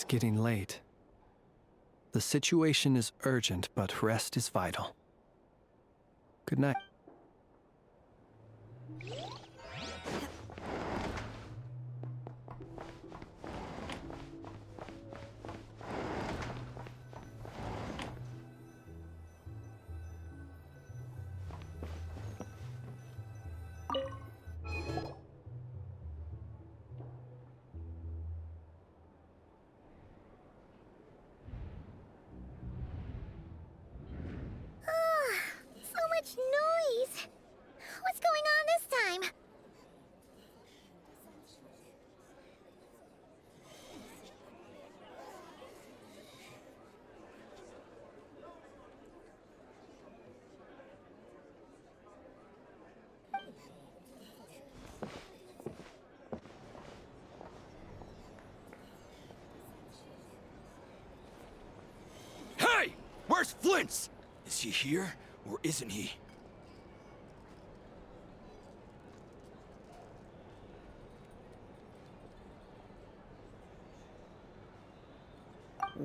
getting late. The situation is urgent, but rest is vital. Good night. Noise! What's going on this time? Hey! Where's Flint's? Is he here, or isn't he?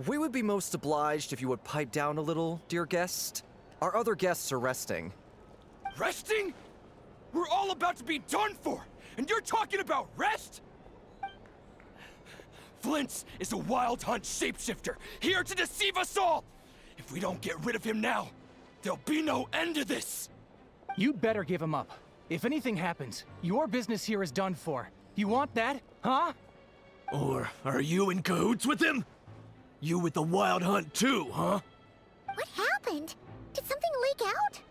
We would be most obliged if you would pipe down a little, dear guest. Our other guests are resting. Resting? We're all about to be done for, and you're talking about rest? Flint's is a wild hunt shapeshifter, here to deceive us all! If we don't get rid of him now, there'll be no end to this! You'd better give him up. If anything happens, your business here is done for. You want that, huh? Or are you in cahoots with him? You with the wild hunt too, huh? What happened? Did something leak out?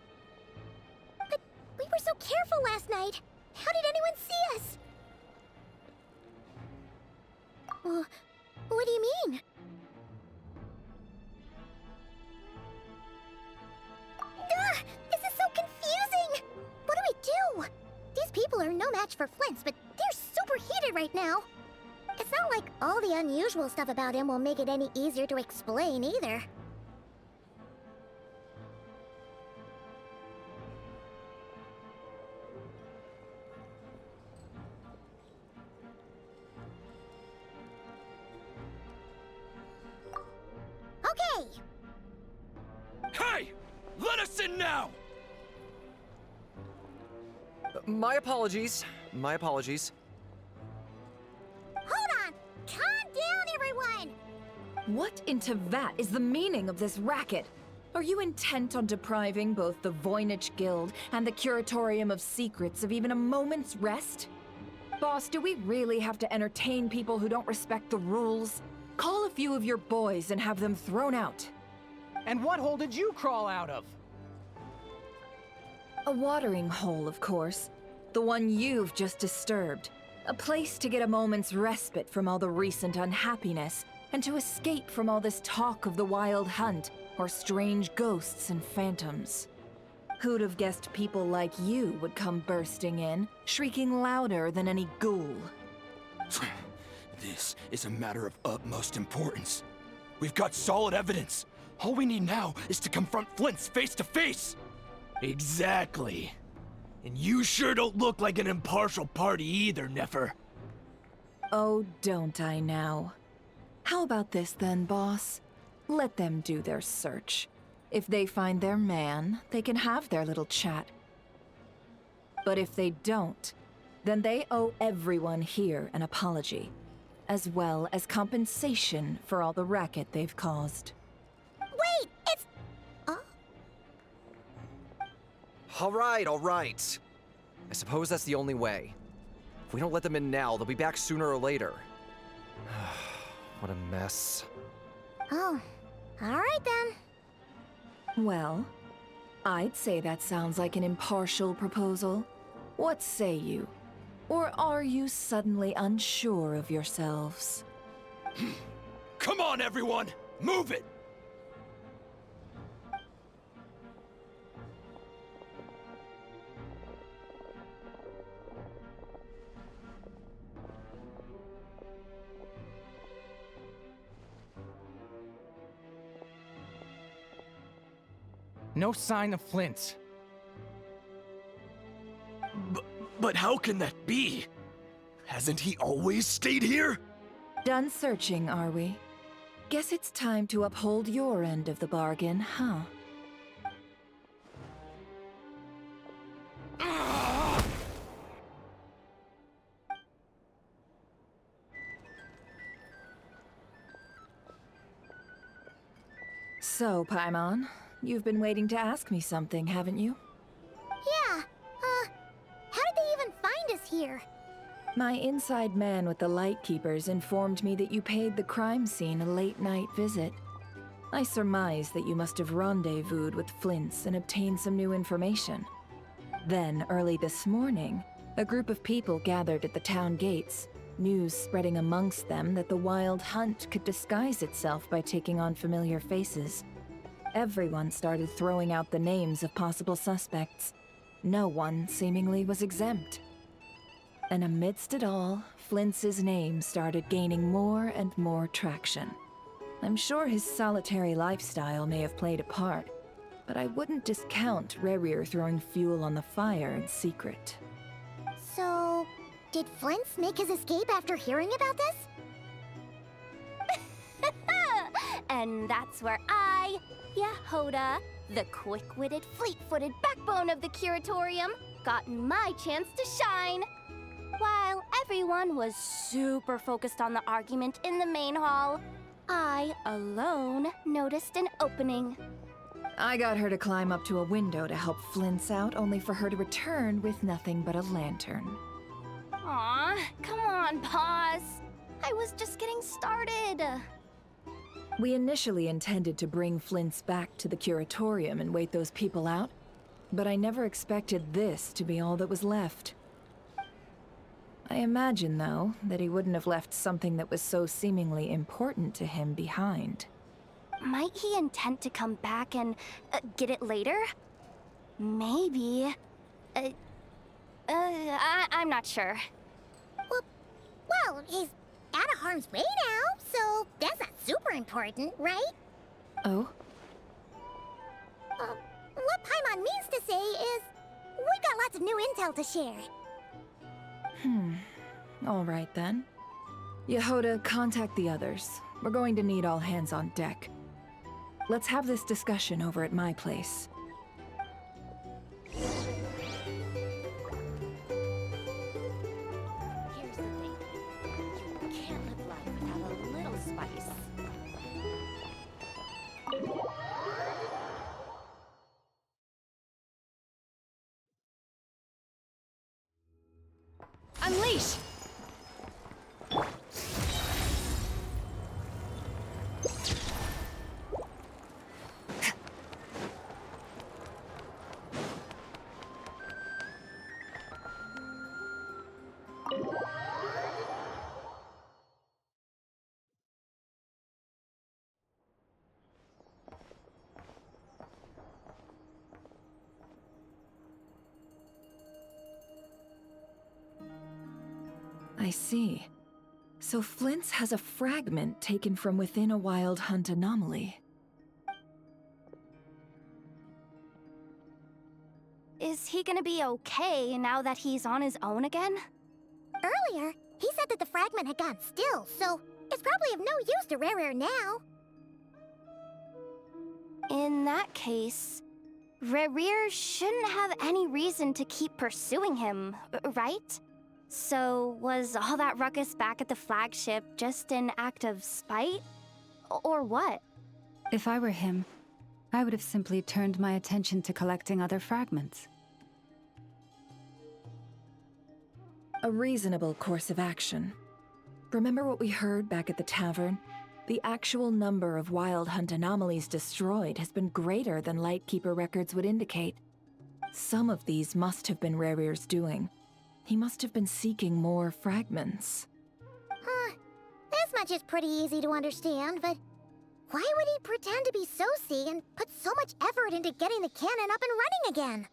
But we were so careful last night. How did anyone see us? What do you mean? This is so confusing! What do we do? These people are no match for Flint's, but they're super heated right now. It's not like all the unusual stuff about him will make it any easier to explain either. Okay! Hey! Let us in now! My apologies. My apologies. Hold on! Calm down, everyone! What in Tevat is the meaning of this racket? Are you intent on depriving both the Voynich Guild and the Curatorium of Secrets of even a moment's rest? Boss, do we really have to entertain people who don't respect the rules? Call a few of your boys and have them thrown out. And what hole did you crawl out of? A watering hole, of course. The one you've just disturbed. A place to get a moment's respite from all the recent unhappiness, and to escape from all this talk of the wild hunt, or strange ghosts and phantoms. Who'd have guessed people like you would come bursting in, shrieking louder than any ghoul? This is a matter of utmost importance. We've got solid evidence. All we need now is to confront Flint's face to face. Exactly. And you sure don't look like an impartial party either, Nefer. Oh, don't I now? How about this then, boss? Let them do their search. If they find their man, they can have their little chat. But if they don't, then they owe everyone here an apology, as well as compensation for all the racket they've caused. Wait, it's... All right. I suppose that's the only way. If we don't let them in now, they'll be back sooner or later. What a mess. Oh, alright then. Well, I'd say that sounds like an impartial proposal. What say you? Or are you suddenly unsure of yourselves? Come on, everyone! Move it! No sign of Flint's. But how can that be? Hasn't he always stayed here? Done searching, are we? Guess it's time to uphold your end of the bargain, huh? So, Paimon, you've been waiting to ask me something, haven't you? Yeah, how did they even find us here? My inside man with the Lightkeepers informed me that you paid the crime scene a late-night visit. I surmise that you must have rendezvoused with Flint's and obtained some new information. Then, early this morning, a group of people gathered at the town gates, news spreading amongst them that the Wild Hunt could disguise itself by taking on familiar faces. Everyone started throwing out the names of possible suspects. No one, seemingly, was exempt. And amidst it all, Flint's name started gaining more and more traction. I'm sure his solitary lifestyle may have played a part, but I wouldn't discount Rerir throwing fuel on the fire in secret. So, did Flint's make his escape after hearing about this? And that's where I, Yehoda, the quick-witted, fleet-footed backbone of the Curatorium, got my chance to shine. While everyone was super focused on the argument in the main hall, I, alone, noticed an opening. I got her to climb up to a window to help Flint's out, only for her to return with nothing but a lantern. Aw, come on, boss. I was just getting started. We initially intended to bring Flint's back to the Curatorium and wait those people out, but I never expected this to be all that was left. I imagine, though, that he wouldn't have left something that was so seemingly important to him behind. Might he intend to come back and get it later? Maybe. I'm not sure. Well, he's out of harm's way now, so that's not super important, right? Oh? What Paimon means to say is, we got lots of new intel to share. All right then. Yehoda, contact the others. We're going to need all hands on deck. Let's have this discussion over at my place. Here's the thing. You can't live life without a little spice. Unleash! I see. So Flint's has a fragment taken from within a Wild Hunt anomaly. Is he gonna be okay now that he's on his own again? Earlier, he said that the fragment had gone still, so it's probably of no use to Rerir now. In that case, Rerir shouldn't have any reason to keep pursuing him, right? So, was all that ruckus back at the flagship just an act of spite? Or what? If I were him, I would have simply turned my attention to collecting other fragments. A reasonable course of action. Remember what we heard back at the tavern? The actual number of Wild Hunt anomalies destroyed has been greater than Lightkeeper records would indicate. Some of these must have been Rerir's doing. He must have been seeking more fragments. This much is pretty easy to understand, but why would he pretend to be Soci and put so much effort into getting the cannon up and running again?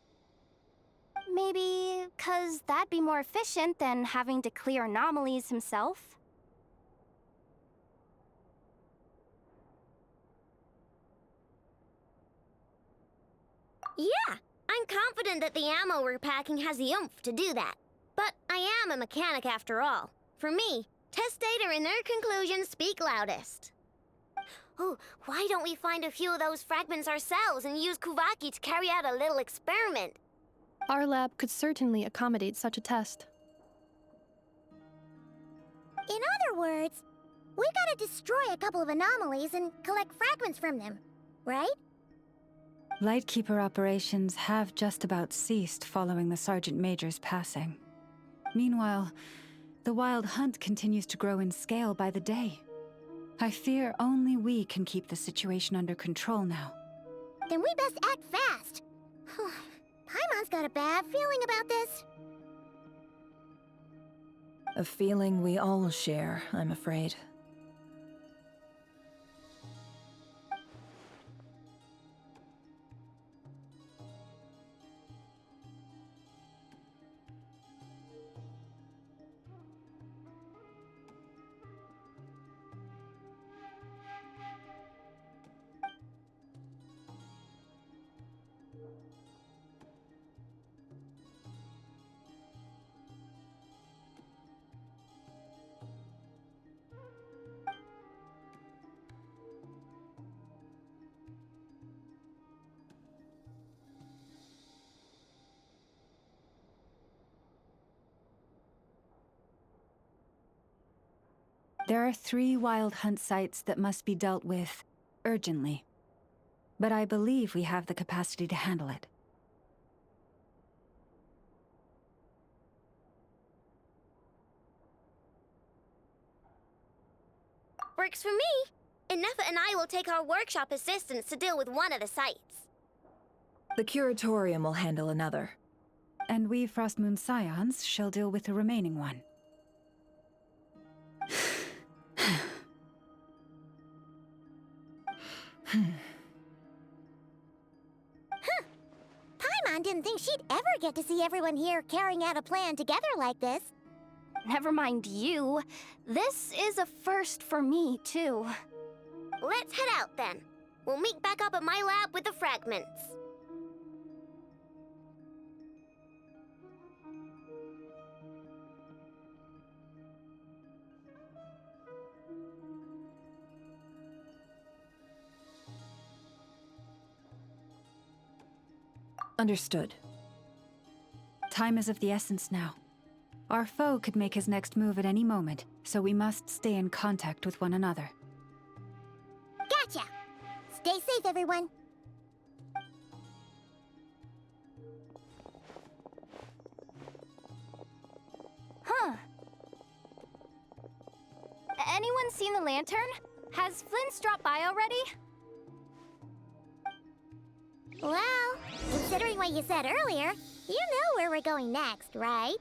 Maybe 'cause that'd be more efficient than having to clear anomalies himself? Yeah, I'm confident that the ammo we're packing has the oomph to do that. But I am a mechanic after all. For me, test data and their conclusions speak loudest. Ooh, why don't we find a few of those fragments ourselves and use Kuvaki to carry out a little experiment? Our lab could certainly accommodate such a test. In other words, we gotta destroy a couple of anomalies and collect fragments from them, right? Lightkeeper operations have just about ceased following the Sergeant Major's passing. Meanwhile, the Wild Hunt continues to grow in scale by the day. I fear only we can keep the situation under control now. Then we best act fast. Paimon's got a bad feeling about this. A feeling we all share, I'm afraid. There are 3 Wild Hunt sites that must be dealt with urgently. But I believe we have the capacity to handle it. Works for me. Nefa and I will take our workshop assistants to deal with one of the sites. The Curatorium will handle another. And we Frostmoon Scions shall deal with the remaining one. Paimon didn't think she'd ever get to see everyone here carrying out a plan together like this. Never mind you. This is a first for me, too. Let's head out then. We'll meet back up at my lab with the fragments. Understood. Time is of the essence now. Our foe could make his next move at any moment, so we must stay in contact with one another. Gotcha! Stay safe, everyone. Huh. Anyone seen the lantern? Has Flint's dropped by already? Well, considering what you said earlier, you know where we're going next, right?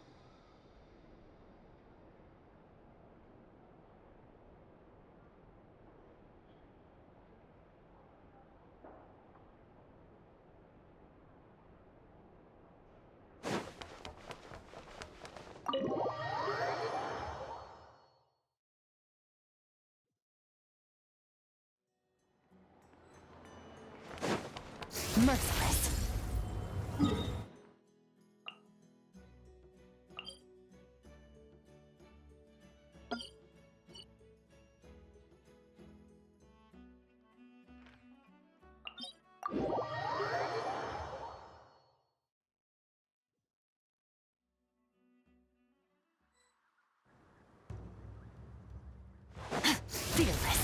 Merciless. Fearless.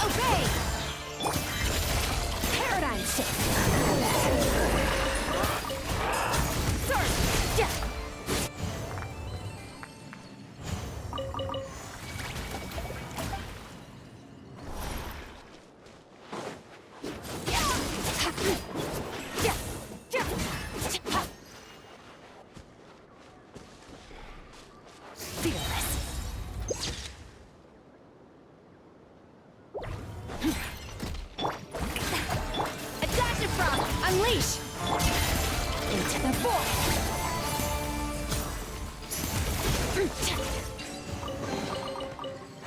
Obey! Paradigm shift! Surge! Death! Fearless. Adaptive Frost! Unleash! Into the void!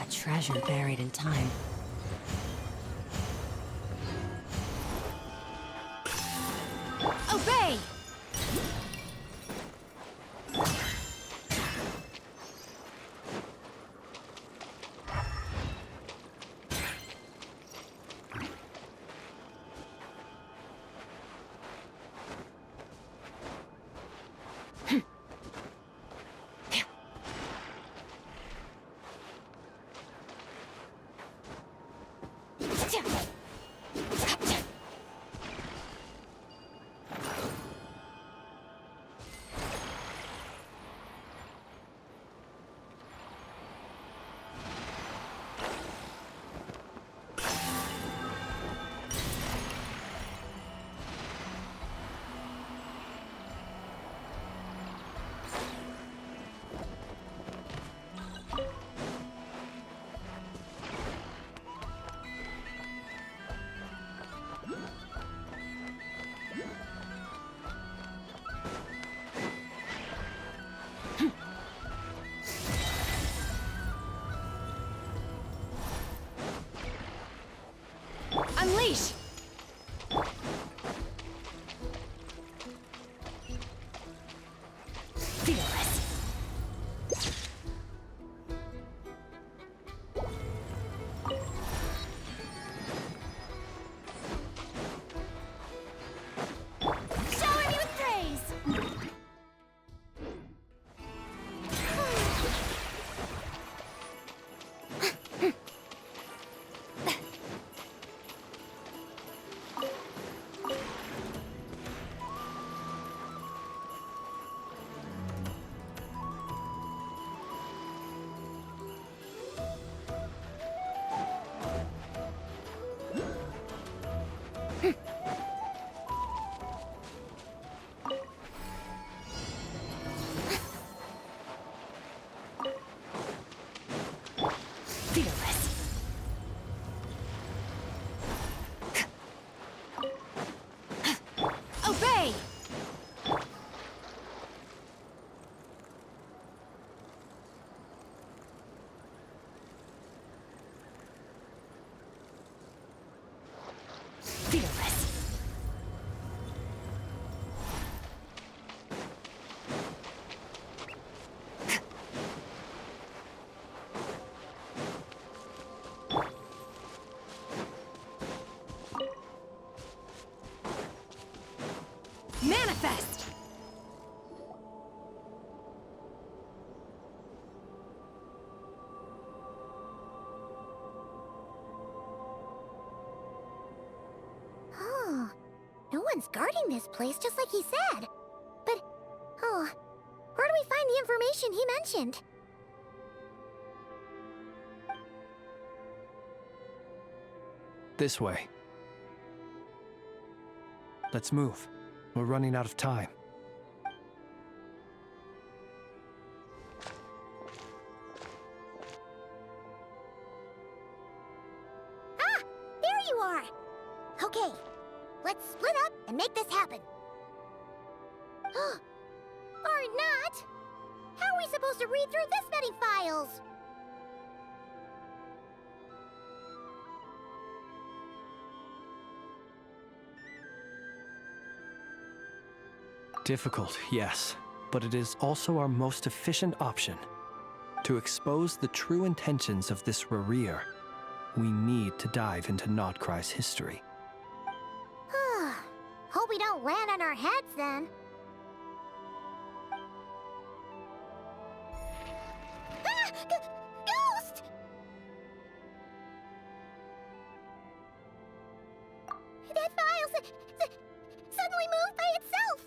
A treasure buried in time. Obey! Unleash! Fearless. Shower me with praise! Fearless. Obey! Fearless. Manifest! Oh, no one's guarding this place just like he said. But, oh, where do we find the information he mentioned? This way. Let's move. We're running out of time. Ah! There you are! Okay, let's split up and make this happen. Or not! How are we supposed to read through this many files? Difficult, yes, but it is also our most efficient option. To expose the true intentions of this Rereer, we need to dive into Nodcry's history. Hope we don't land on our heads then. Ah! Ghost! That file suddenly moved by itself.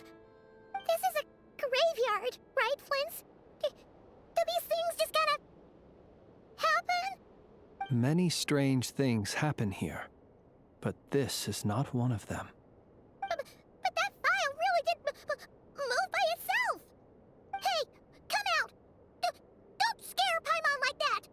This is a graveyard, right, Flint? Do these things just gotta happen? Many strange things happen here, but this is not one of them. But that file really did move by itself! Hey, come out! Don't scare Paimon like that!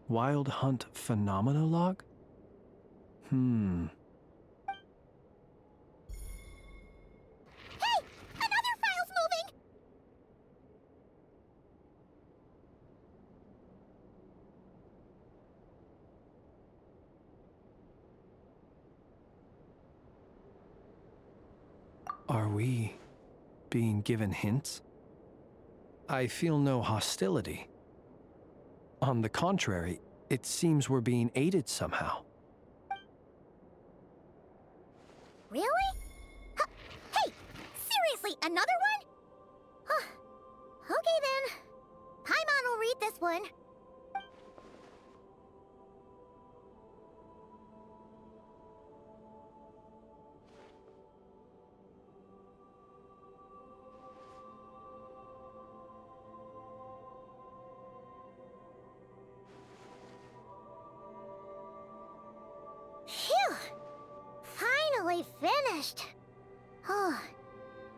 Wild Hunt Phenomenologue? Hey! Another file's moving! Are we being given hints? I feel no hostility. On the contrary, it seems we're being aided somehow. Really? Hey! Seriously, another one? Huh. Okay then. Paimon will read this one. Phew! Finally finished. Oh,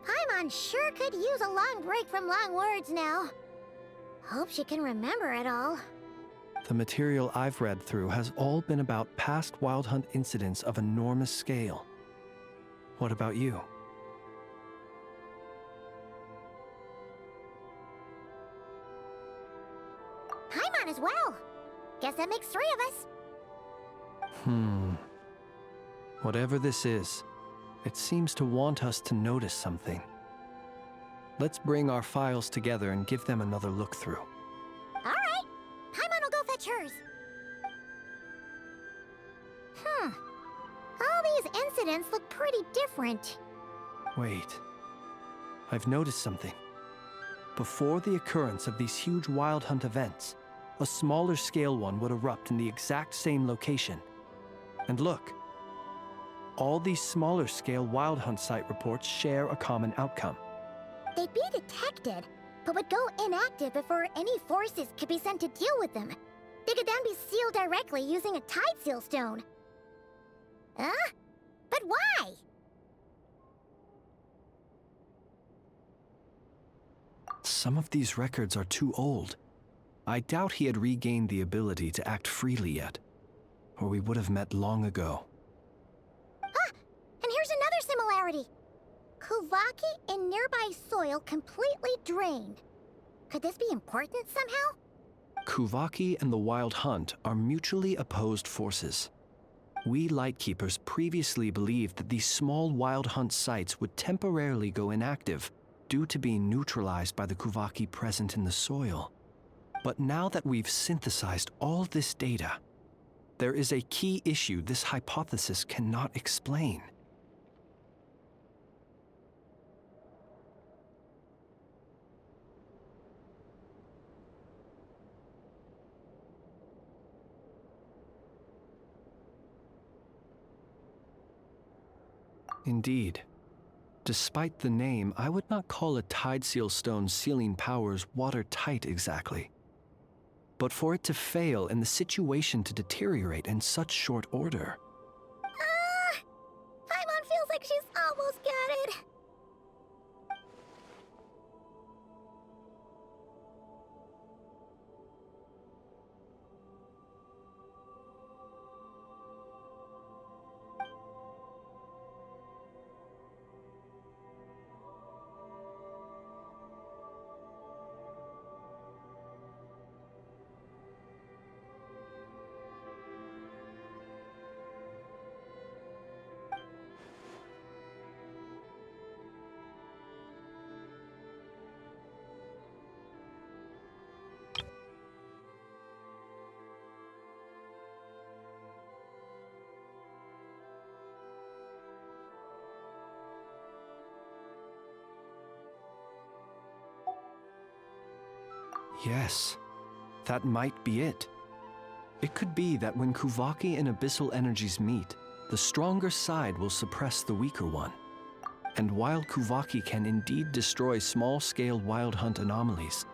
Paimon sure could use a long break from long words now. Hope she can remember it all. The material I've read through has all been about past Wild Hunt incidents of enormous scale. What about you? Paimon as well. Guess that makes 3 of us. Whatever this is, it seems to want us to notice something. Let's bring our files together and give them another look through. All right. Paimon will go fetch hers. All these incidents look pretty different. Wait. I've noticed something. Before the occurrence of these huge Wild Hunt events, a smaller scale one would erupt in the exact same location. And look. All these smaller scale Wild Hunt site reports share a common outcome. They'd be detected, but would go inactive before any forces could be sent to deal with them. They could then be sealed directly using a tide seal stone. Huh? But why? Some of these records are too old. I doubt he had regained the ability to act freely yet, or we would have met long ago. Ah! And here's another similarity. Kuvaki in nearby soil completely drained. Could this be important somehow? Kuvaki and the Wild Hunt are mutually opposed forces. We Lightkeepers previously believed that these small Wild Hunt sites would temporarily go inactive due to being neutralized by the Kuvaki present in the soil. But now that we've synthesized all this data, there is a key issue this hypothesis cannot explain. Indeed. Despite the name, I would not call a tide seal stone's sealing powers watertight exactly. But for it to fail and the situation to deteriorate in such short order... Paimon feels like she's almost got it. Yes, that might be it. It could be that when Kuvaki and Abyssal energies meet, the stronger side will suppress the weaker one. And while Kuvaki can indeed destroy small-scale Wild Hunt anomalies,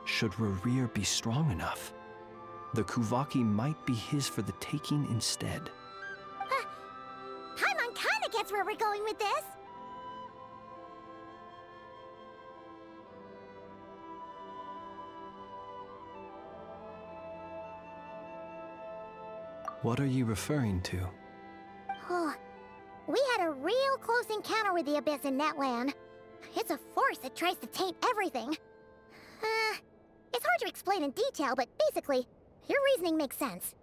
should Rerir be strong enough, the Kuvaki might be his for the taking instead. Paimon kinda gets where we're going with this. What are you referring to? Oh, we had a real close encounter with the Abyss in Netland. It's a force that tries to taint everything. It's hard to explain in detail, but basically, your reasoning makes sense.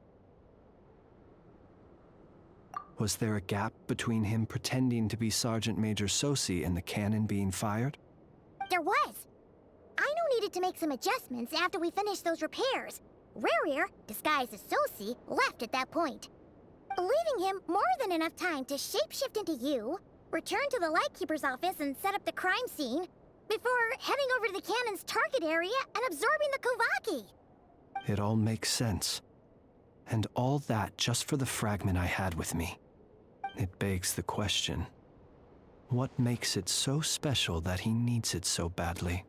Was there a gap between him pretending to be Sergeant Major Sosi and the cannon being fired? There was. Aino needed to make some adjustments after we finished those repairs. Rerir, disguised as Sosi, left at that point, leaving him more than enough time to shapeshift into you, return to the Lightkeeper's office and set up the crime scene, before heading over to the cannon's target area and absorbing the Kovaki. It all makes sense. And all that just for the fragment I had with me. It begs the question, what makes it so special that he needs it so badly?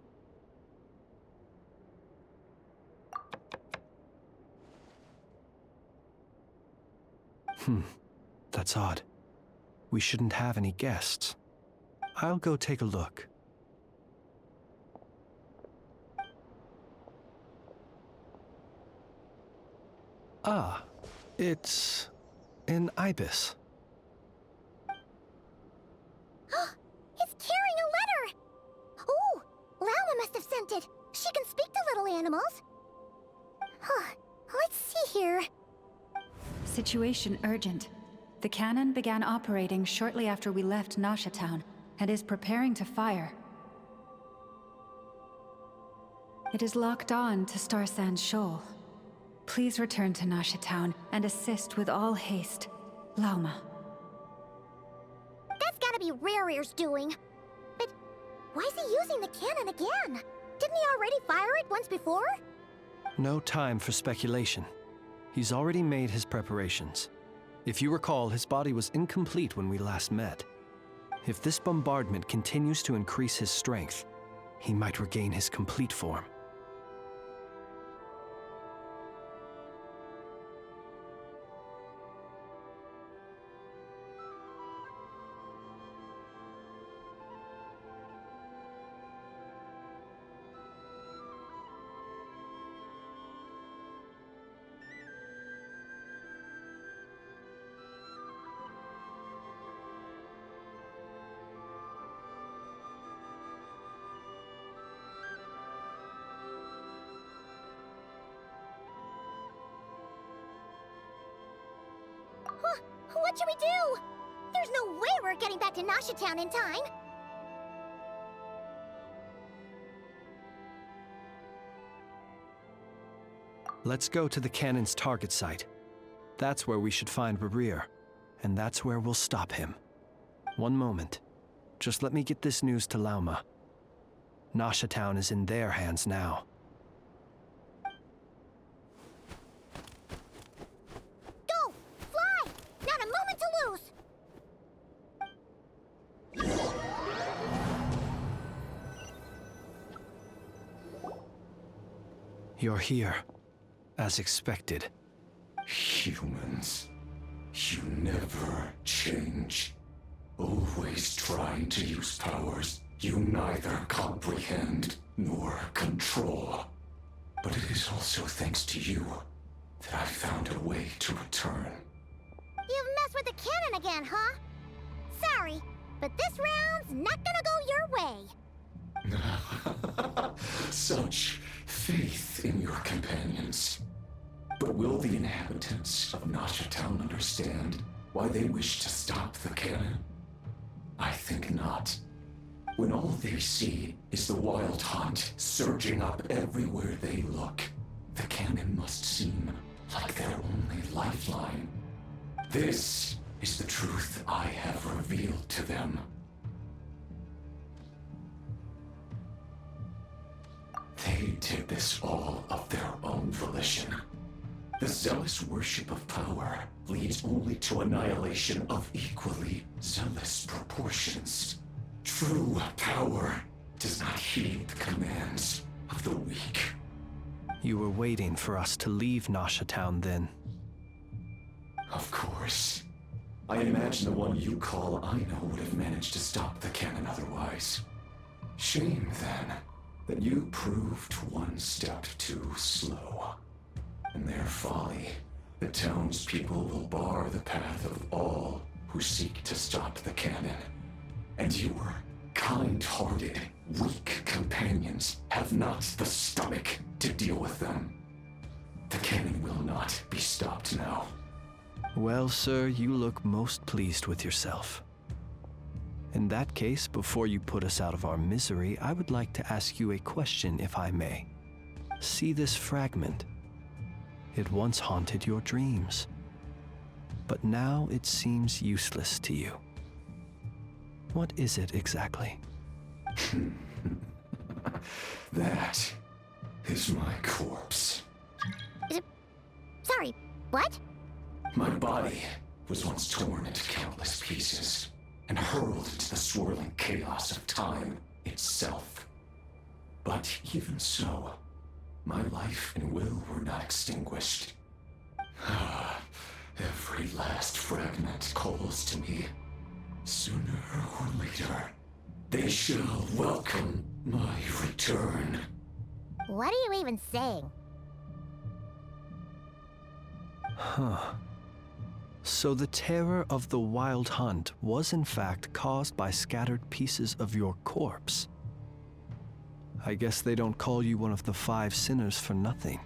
That's odd. We shouldn't have any guests. I'll go take a look. Ah, it's an ibis. It's carrying a letter! Ooh, Lauma must have sent it. She can speak to little animals. Let's see here. Situation urgent. The cannon began operating shortly after we left Nasha Town and is preparing to fire. It is locked on to Star Sand Shoal. Please return to Nasha Town and assist with all haste. Lauma. That's gotta be Rerir's doing. But why is he using the cannon again? Didn't he already fire it once before? No time for speculation. He's already made his preparations. If you recall, his body was incomplete when we last met. If this bombardment continues to increase his strength, he might regain his complete form. What should we do? There's no way we're getting back to Nasha Town in time. Let's go to the cannon's target site. That's where we should find Rerir, and that's where we'll stop him. One moment. Just let me get this news to Lauma. Nasha Town is in their hands now. Go! Fly! Not a moment to lose! You're here, as expected. Humans, you never change. Always trying to use powers you neither comprehend nor control. But it is also thanks to you that I found a way to return. You've messed with the cannon again, huh? Sorry, but this round's not gonna go your way. Such faith in your companions. But will the inhabitants of Nasha Town understand why they wish to stop the cannon? I think not. When all they see is the wild hunt surging up everywhere they look, the cannon must seem like their only lifeline. This is the truth I have revealed to them. They did this all of their own volition. The zealous worship of power leads only to annihilation of equally zealous proportions. True power does not heed the commands of the weak. You were waiting for us to leave Nasha Town then. Of course. I imagine the one you call Aino would have managed to stop the cannon otherwise. Shame, then, that you proved one step too slow. In their folly, the townspeople will bar the path of all who seek to stop the cannon. And your kind-hearted, weak companions have not the stomach to deal with them. The cannon will not be stopped now. Well, sir, you look most pleased with yourself. In that case, before you put us out of our misery, I would like to ask you a question, if I may. See this fragment? It once haunted your dreams, but now it seems useless to you. What is it exactly? That is my corpse. Sorry, what? My body was once torn into countless pieces and hurled into the swirling chaos of time itself. But even so, my life and will were not extinguished. Every last fragment calls to me. Sooner or later, they shall welcome my return. What are you even saying? Huh. So the terror of the Wild Hunt was in fact caused by scattered pieces of your corpse. I guess they don't call you one of the 5 sinners for nothing.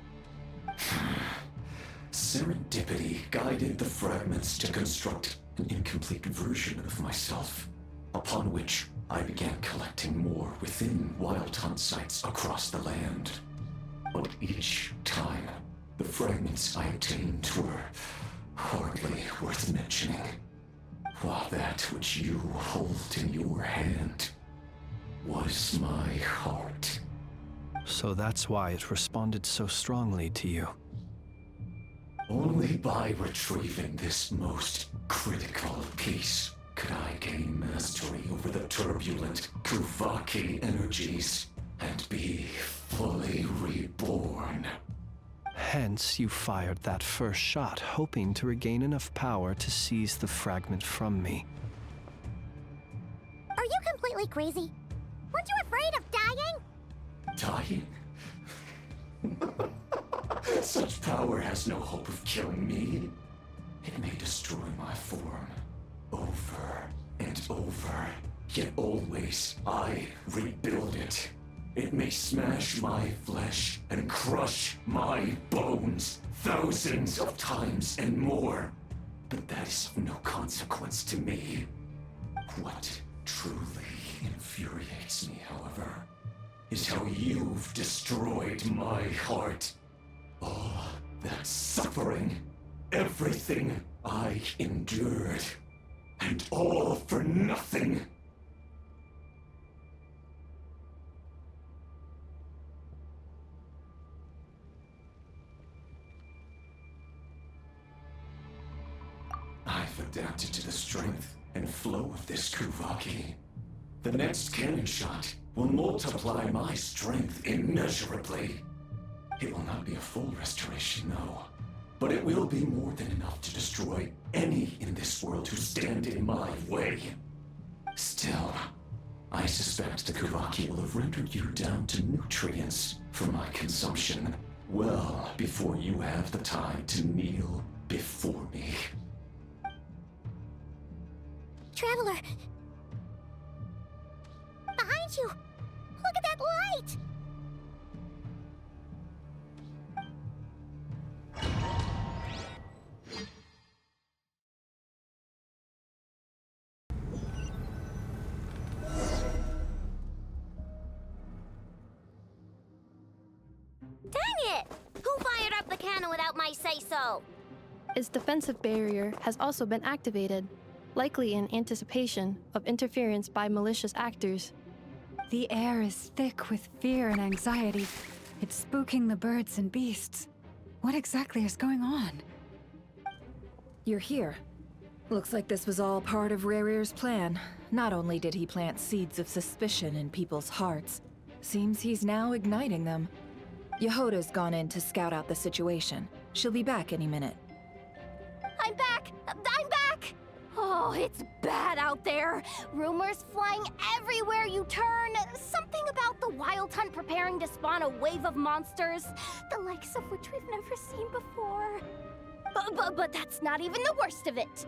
Serendipity guided the fragments to construct an incomplete version of myself, upon which I began collecting more within Wild Hunt sites across the land. But each time, the fragments I obtained were hardly worth mentioning, while that which you hold in your hand was my heart. So that's why it responded so strongly to you. Only by retrieving this most critical piece could I gain mastery over the turbulent Kuvaki energies and be fully reborn. Hence, you fired that first shot, hoping to regain enough power to seize the fragment from me. Are you completely crazy? Weren't you afraid of dying? Dying? Such power has no hope of killing me. It may destroy my form over and over, yet always I rebuild it. It may smash my flesh and crush my bones thousands of times and more, but that is of no consequence to me. What truly infuriates me, however, is how you've destroyed my heart. All that suffering, everything I endured, and all for nothing. I've adapted to the strength and flow of this Kuvaki. The next cannon shot will multiply my strength immeasurably. It will not be a full restoration, no, but it will be more than enough to destroy any in this world who stand in my way. Still, I suspect the Kuvaki will have rendered you down to nutrients for my consumption well before you have the time to kneel before me. Traveler! Behind you! Look at that light! Dang it! Who fired up the cannon without my say-so? Its defensive barrier has also been activated, likely in anticipation of interference by malicious actors. The air is thick with fear and anxiety. It's spooking the birds and beasts. What exactly is going on? You're here. Looks like this was all part of Rerir's plan. Not only did he plant seeds of suspicion in people's hearts, seems he's now igniting them. Yehoda's gone in to scout out the situation. She'll be back any minute. I'm back! I'm back! Oh, it's bad out there. Rumors flying everywhere you turn. Something about the Wild Hunt preparing to spawn a wave of monsters, the likes of which we've never seen before. But that's not even the worst of it.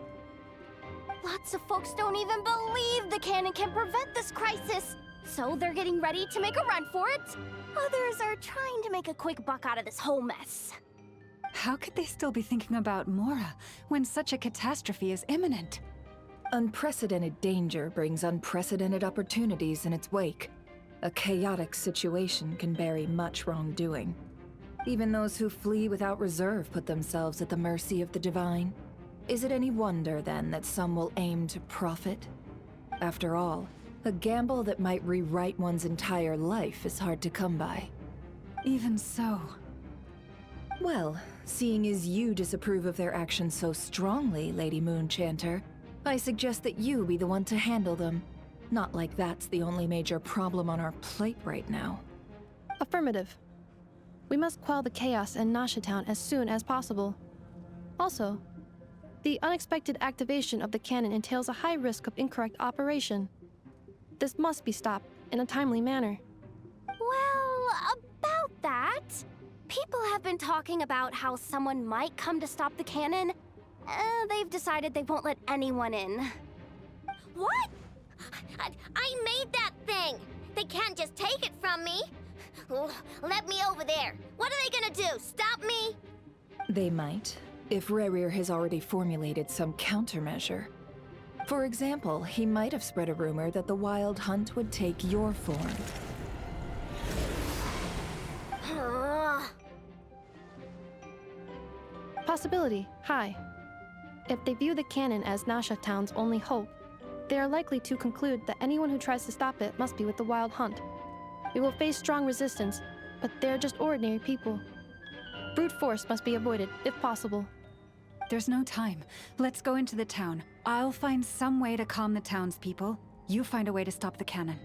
Lots of folks don't even believe the cannon can prevent this crisis, so they're getting ready to make a run for it. Others are trying to make a quick buck out of this whole mess. How could they still be thinking about Mora when such a catastrophe is imminent? Unprecedented danger brings unprecedented opportunities in its wake. A chaotic situation can bury much wrongdoing. Even those who flee without reserve put themselves at the mercy of the divine. Is it any wonder, then, that some will aim to profit? After all, a gamble that might rewrite one's entire life is hard to come by. Even so. Well, seeing as you disapprove of their actions so strongly, Lady Moonchanter, I suggest that you be the one to handle them. Not like that's the only major problem on our plate right now. Affirmative. We must quell the chaos in Nasha Town as soon as possible. Also, the unexpected activation of the cannon entails a high risk of incorrect operation. This must be stopped in a timely manner. Well, about that, people have been talking about how someone might come to stop the cannon. They've decided they won't let anyone in. What? I made that thing! They can't just take it from me! Let me over there! What are they gonna do? Stop me? They might, if Rerir has already formulated some countermeasure. For example, he might have spread a rumor that the Wild Hunt would take your form. Possibility high. If they view the cannon as Nasha Town's only hope, they are likely to conclude that anyone who tries to stop it must be with the Wild Hunt. We will face strong resistance, but they're just ordinary people. Brute force must be avoided, if possible. There's no time. Let's go into the town. I'll find some way to calm the townspeople. You find a way to stop the cannon.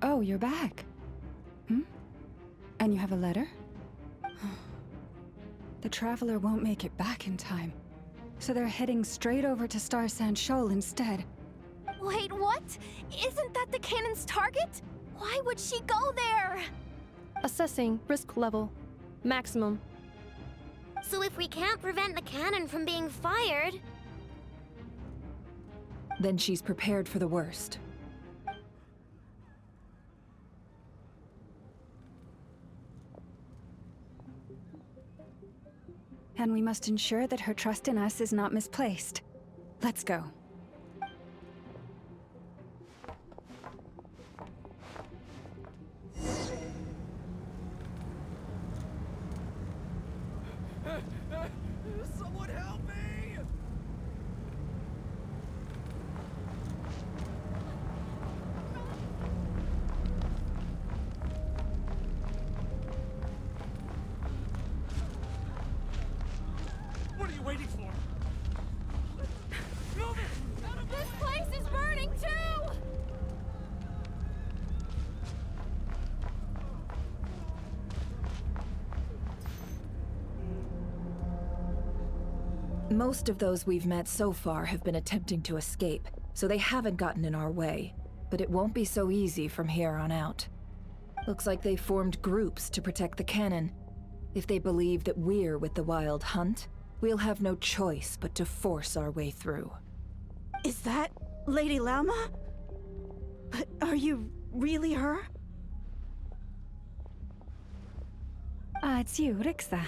Oh, you're back. And you have a letter? The Traveler won't make it back in time. So they're heading straight over to Star Sand Shoal instead. Wait, what? Isn't that the cannon's target? Why would she go there? Assessing risk level. Maximum. So if we can't prevent the cannon from being fired... Then she's prepared for the worst. And we must ensure that her trust in us is not misplaced. Let's go. Someone help me! What are you waiting for? Move it! This place is burning too! Most of those we've met so far have been attempting to escape, so they haven't gotten in our way. But it won't be so easy from here on out. Looks like they formed groups to protect the cannon. If they believe that we're with the Wild Hunt, we'll have no choice but to force our way through. Is that Lady Lalma? But are you really her? It's you, Rixa.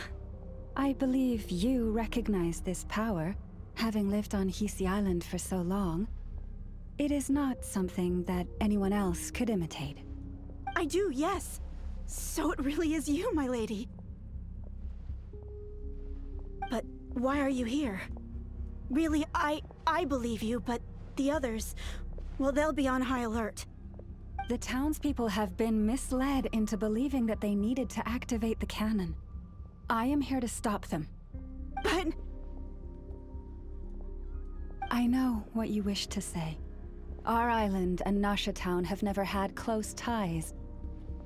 I believe you recognize this power, having lived on Hisi Island for so long. It is not something that anyone else could imitate. I do, yes. So it really is you, my lady. But why are you here? Really, I believe you, but the others, well, they'll be on high alert. The townspeople have been misled into believing that they needed to activate the cannon. I am here to stop them. But... I know what you wish to say. Our island and Nasha Town have never had close ties.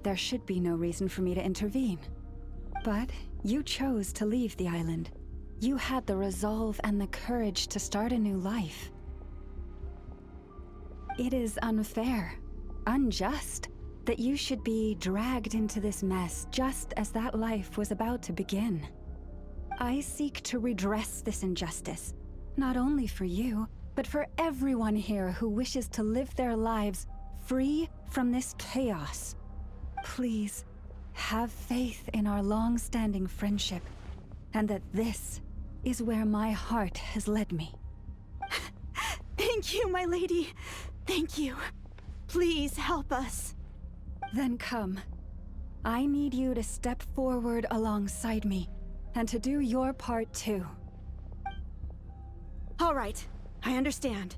There should be no reason for me to intervene. But you chose to leave the island. You had the resolve and the courage to start a new life. It is unfair, unjust, that you should be dragged into this mess just as that life was about to begin. I seek to redress this injustice, not only for you, but for everyone here who wishes to live their lives free from this chaos. Please, have faith in our long-standing friendship, and that this is where my heart has led me. Thank you, my lady. Thank you. Please help us. Then come. I need you to step forward alongside me, and to do your part too. All right, I understand.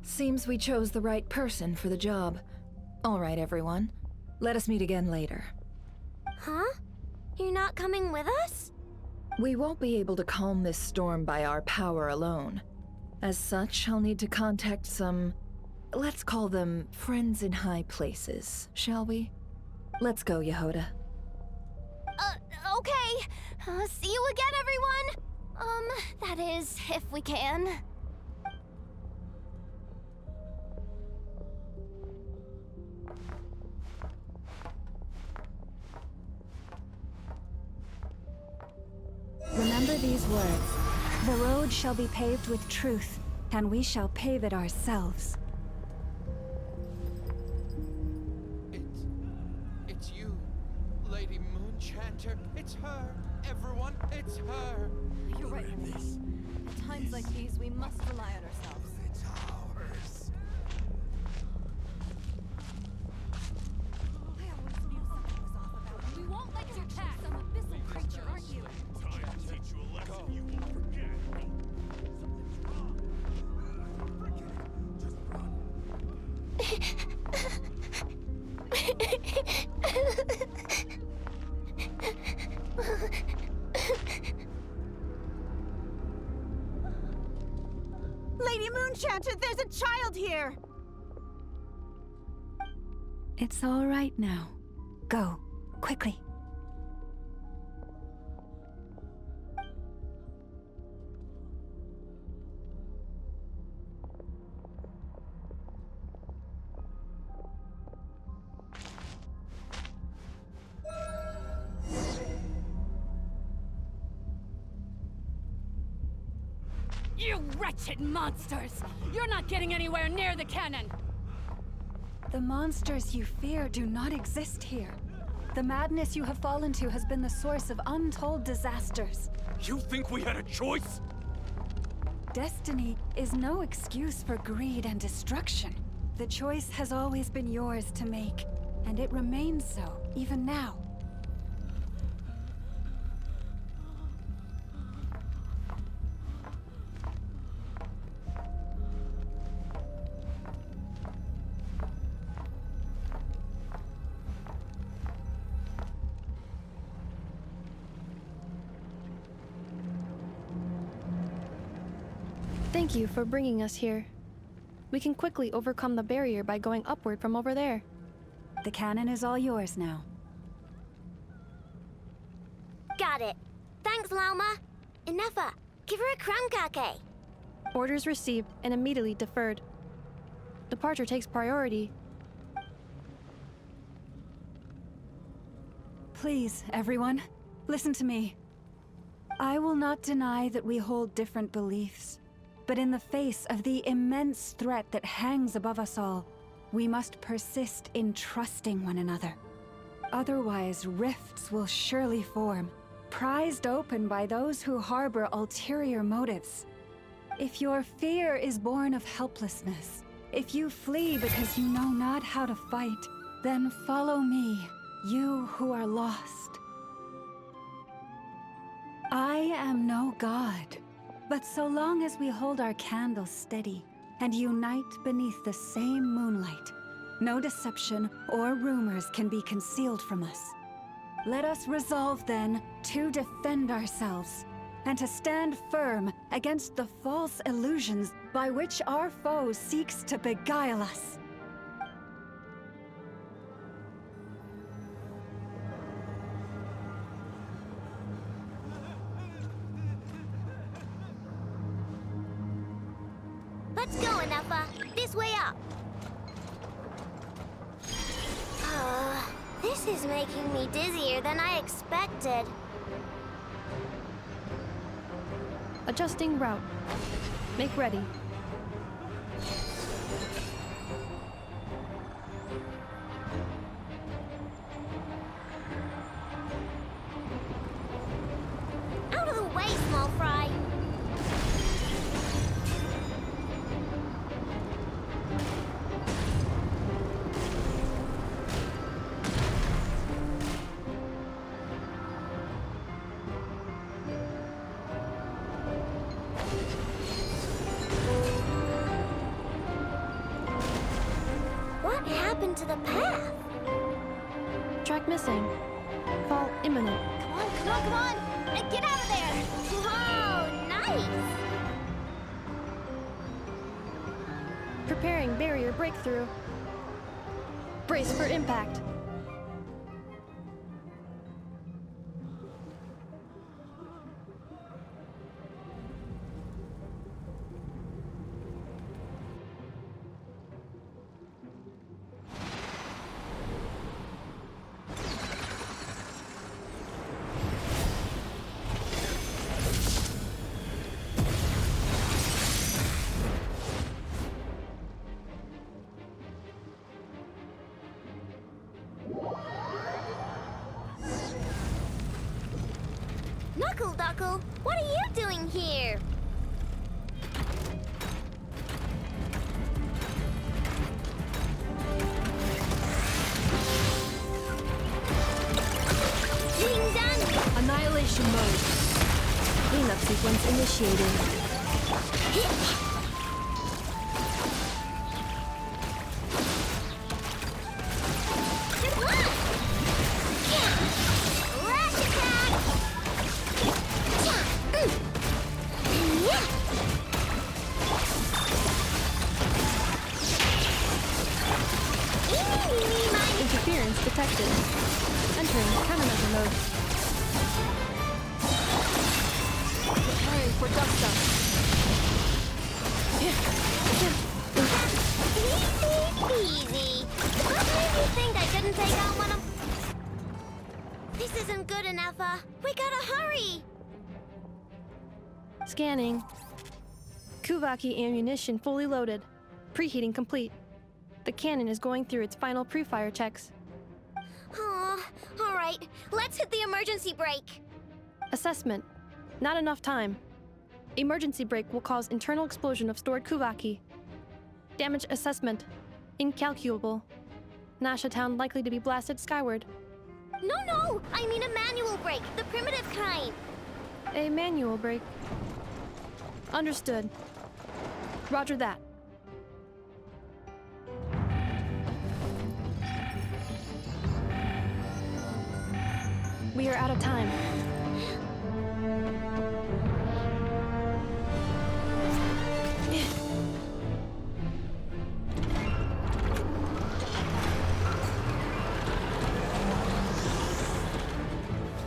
Seems we chose the right person for the job. All right, everyone. Let us meet again later. Huh? You're not coming with us? We won't be able to calm this storm by our power alone. As such, I'll need to contact some... let's call them friends in high places, shall we? Let's go, Yehoda. Okay. See you again, everyone! That is, if we can. Remember these words. The road shall be paved with truth, and we shall pave it ourselves. It's you, Lady Moonchanter. It's her, everyone. It's her. You're right, Nicholas. At times like these, we must rely on ourselves. It's ours. I always knew something was off about you. We won't let you attack some abyssal creature, aren't you? Time to teach you a lesson you won't forget. Something's wrong. Forget it. Just run. Lady Moonchanter, there's a child here! It's all right now. Go, quickly. You wretched monsters! You're not getting anywhere near the cannon! The monsters you fear do not exist here. The madness you have fallen to has been the source of untold disasters. You think we had a choice? Destiny is no excuse for greed and destruction. The choice has always been yours to make, and it remains so, even now. Thank you for bringing us here. We can quickly overcome the barrier by going upward from over there. The cannon is all yours now. Got it. Thanks, Lauma. Inefa, give her a crankake. Orders received and immediately deferred. Departure takes priority. Please, everyone, listen to me. I will not deny that we hold different beliefs. But in the face of the immense threat that hangs above us all, we must persist in trusting one another. Otherwise, rifts will surely form, prized open by those who harbor ulterior motives. If your fear is born of helplessness, if you flee because you know not how to fight, then follow me, you who are lost. I am no god. But so long as we hold our candles steady and unite beneath the same moonlight, no deception or rumors can be concealed from us. Let us resolve then to defend ourselves and to stand firm against the false illusions by which our foe seeks to beguile us. Let's go, Inefa. This way up. This is making me dizzier than I expected. Adjusting route. Make ready. happened to the path? Track missing. Fall imminent. Come on, come on, come on! Get out of there! Whoa, nice! Preparing barrier breakthrough. Brace for impact. Knuckle, what are you doing here? Being done! Annihilation mode. Cleanup sequence initiated. Rash attack! Interference detected. Entering countermeasure mode. Preparing for dust up. Easy. What made you think I couldn't take out one of... This isn't good enough, we gotta hurry! Scanning. Kuvaki ammunition fully loaded. Preheating complete. The cannon is going through its final pre-fire checks. Aw, alright. Let's hit the emergency brake. Assessment. Not enough time. Emergency brake will cause internal explosion of stored Kuvaki. Damage assessment. Incalculable. Nasha Town likely to be blasted skyward. No! I mean a manual brake, the primitive kind. A manual brake. Understood. Roger that. We are out of time.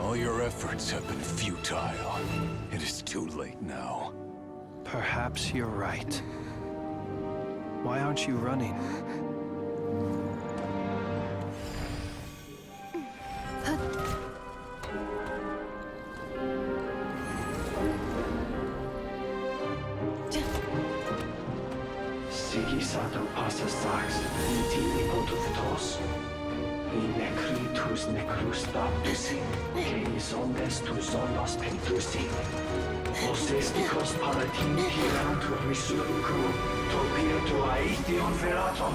All your efforts have been futile. It is too late now. Perhaps you're right. Why aren't you running? Sigisato passa sax, intimi potutos. In necritus necrus baptisi, canis omnes tu zonos pentusi. Osesticos palatin pirantur resurrecum, topieto aetion veratum.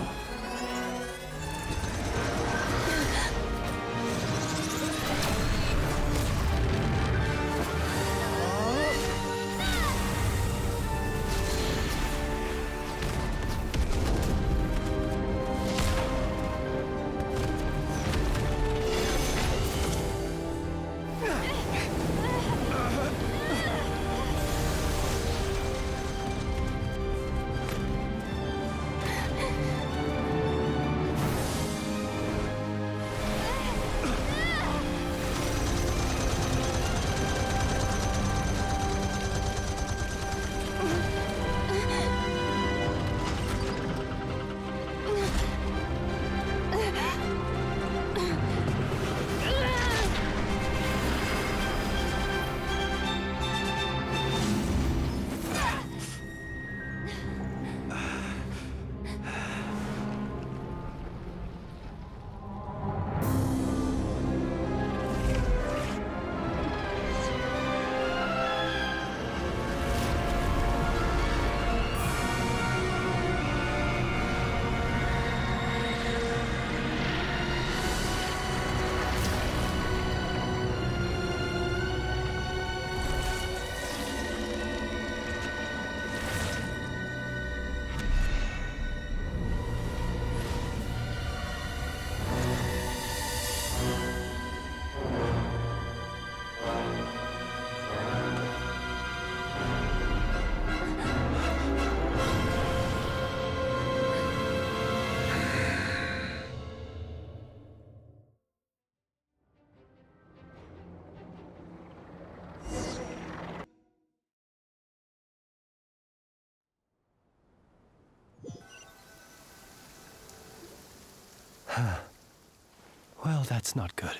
Well, that's not good.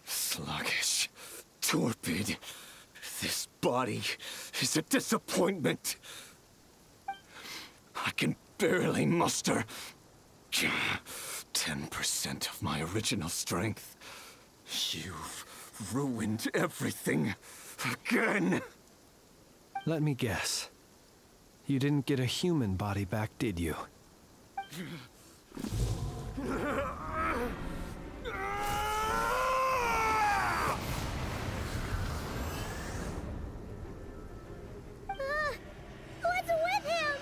Sluggish, torpid. This body is a disappointment. I can barely muster 10% of my original strength. You've ruined everything again. Let me guess. You didn't get a human body back, did you? What's with him?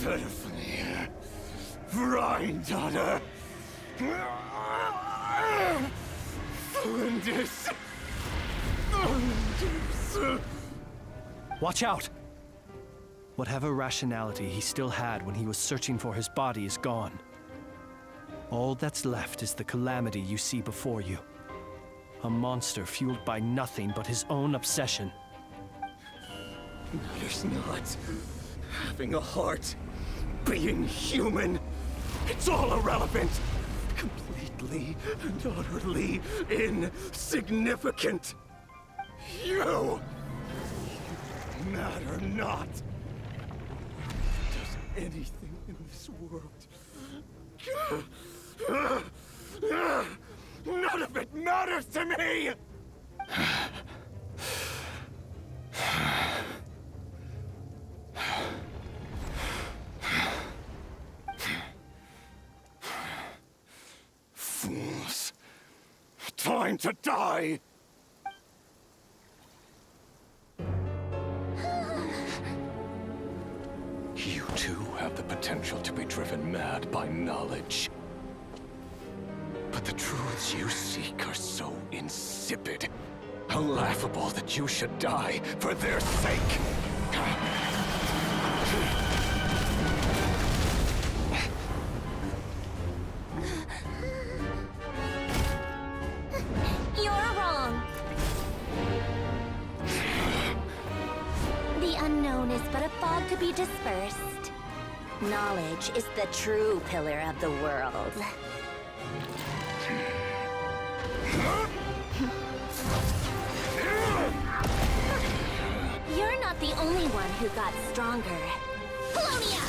Pitifully, Granddaughter. Flinders. Watch out! Whatever rationality he still had when he was searching for his body is gone. All that's left is the calamity you see before you. A monster fueled by nothing but his own obsession. Matters not. Having a heart. Being human. It's all irrelevant. Completely and utterly insignificant. You matter not. Does anything in this world. None of it matters to me! Fools. Time to die! You too have the potential to be driven mad by knowledge. But the truths you seek are so insipid, laughable that you should die for their sake. You're wrong. The unknown is but a fog to be dispersed. Knowledge is the true pillar of the world. You're not the only one who got stronger. Polonia!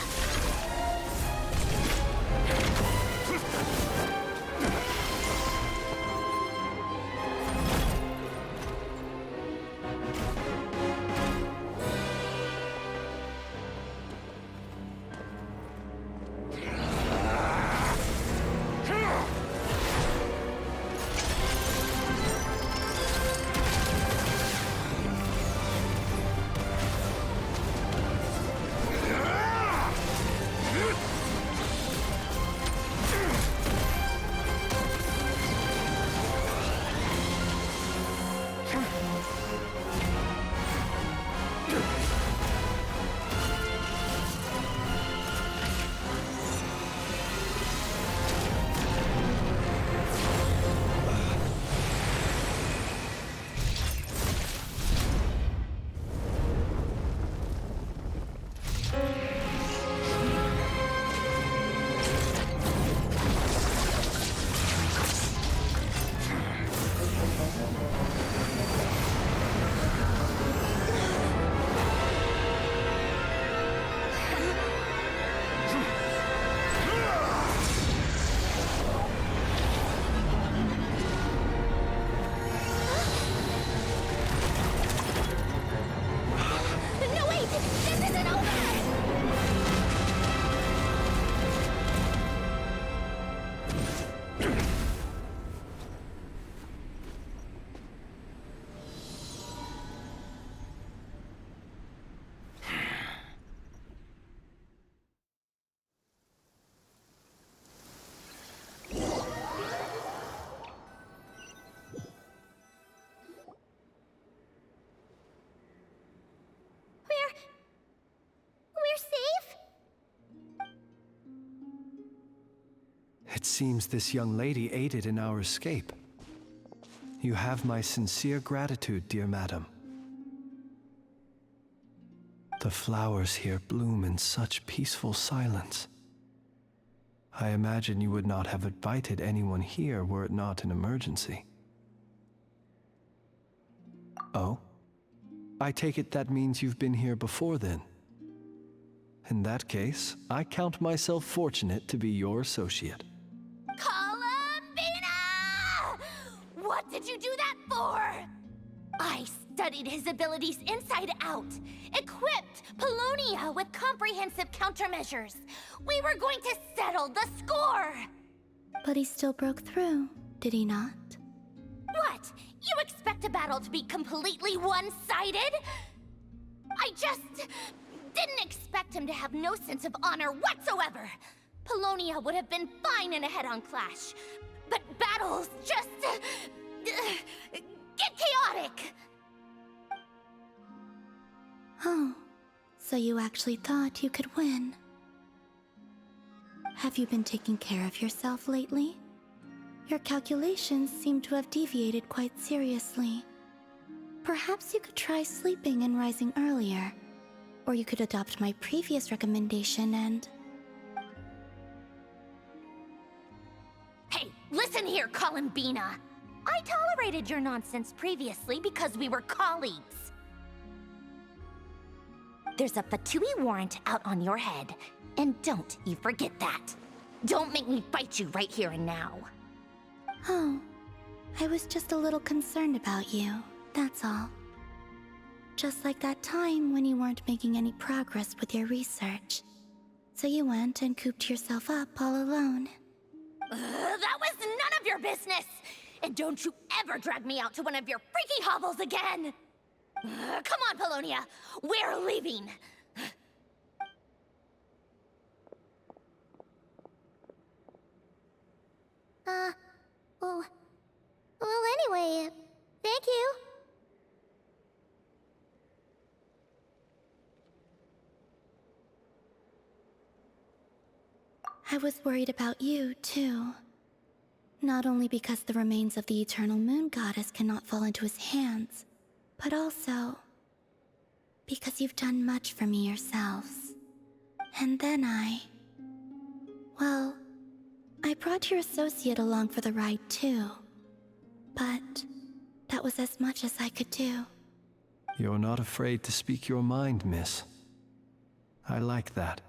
It seems this young lady aided in our escape. You have my sincere gratitude, dear madam. The flowers here bloom in such peaceful silence. I imagine you would not have invited anyone here were it not an emergency. Oh? I take it that means you've been here before then. In that case, I count myself fortunate to be your associate. Columbina! What did you do that for? I studied his abilities inside out, equipped Polonia with comprehensive countermeasures. We were going to settle the score! But he still broke through, did he not? What? You expect a battle to be completely one-sided? I just didn't expect him to have no sense of honor whatsoever. Polonia would have been fine in a head-on clash, but battles just get chaotic. Oh, so you actually thought you could win. Have you been taking care of yourself lately? Your calculations seem to have deviated quite seriously. Perhaps you could try sleeping and rising earlier. Or you could adopt my previous recommendation and... Hey, listen here, Columbina. I tolerated your nonsense previously because we were colleagues. There's a Fatui warrant out on your head, and don't you forget that. Don't make me fight you right here and now. Oh, I was just a little concerned about you, that's all. Just like that time when you weren't making any progress with your research. So you went and cooped yourself up all alone. That was none of your business! And don't you ever drag me out to one of your freaky hovels again! Come on, Polonia! We're leaving! Well, anyway, thank you. I was worried about you, too. Not only because the remains of the Eternal Moon Goddess cannot fall into his hands, but also because you've done much for me yourselves. And then well, I brought your associate along for the ride, too. But that was as much as I could do. You're not afraid to speak your mind, miss. I like that.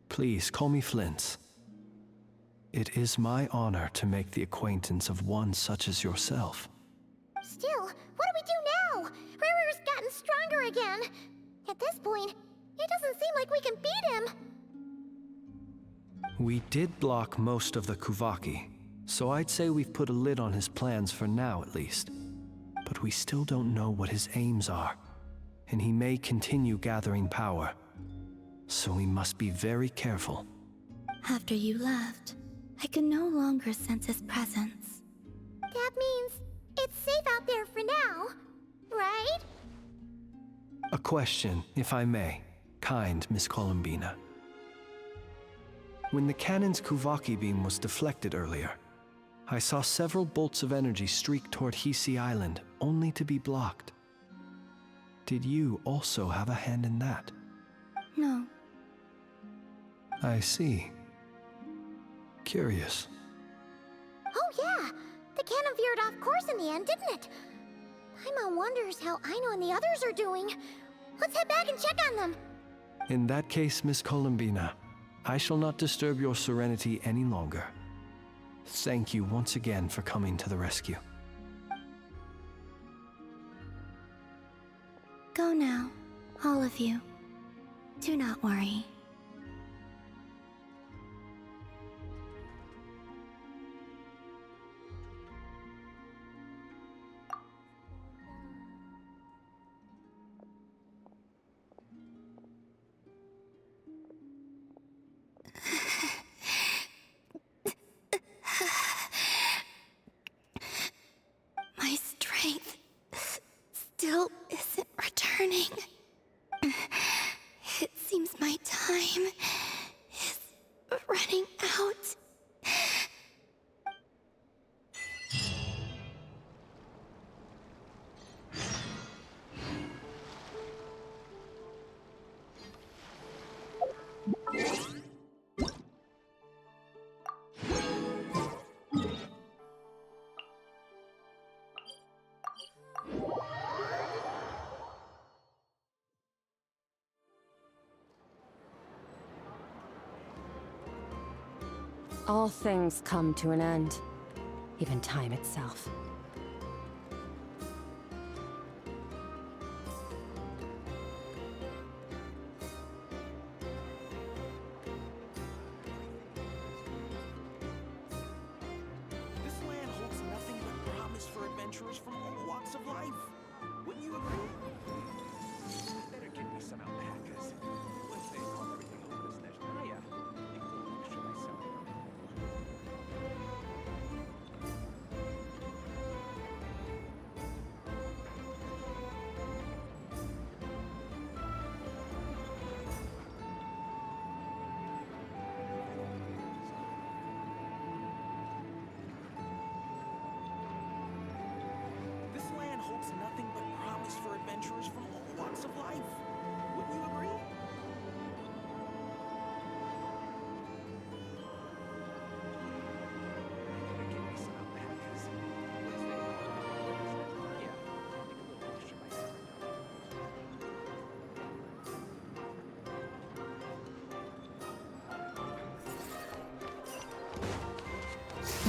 Please call me Flint's. It is my honor to make the acquaintance of one such as yourself. Still, what do we do now? Riri's gotten stronger again. At this point, it doesn't seem like we can beat him. We did block most of the Kuvaki, so I'd say we've put a lid on his plans for now at least. But we still don't know what his aims are, and he may continue gathering power. So we must be very careful. After you left, I could no longer sense his presence. That means it's safe out there for now, right? A question, if I may, kind Miss Columbina. When the cannon's Kuvaki beam was deflected earlier, I saw several bolts of energy streak toward Hisi Island, only to be blocked. Did you also have a hand in that? No. I see. Curious. Oh yeah, the cannon veered off course in the end, didn't it? Paimon wonders how Aino and the others are doing. Let's head back and check on them. In that case, Miss Columbina, I shall not disturb your serenity any longer. Thank you once again for coming to the rescue. Go now, all of you. Do not worry. My strength still isn't returning. It seems my time All things come to an end, even time itself. This land holds nothing but promise for adventurers from all walks of life. Wouldn't you agree? Better get me some alpacas. Once they call everything over to Snezhnaya, make a little extra myself. This land holds nothing but promise for adventurers from all walks of life. Wouldn't you agree? Better get me some alpacas. Once they call everything over to Snezhnaya, make a little extra myself.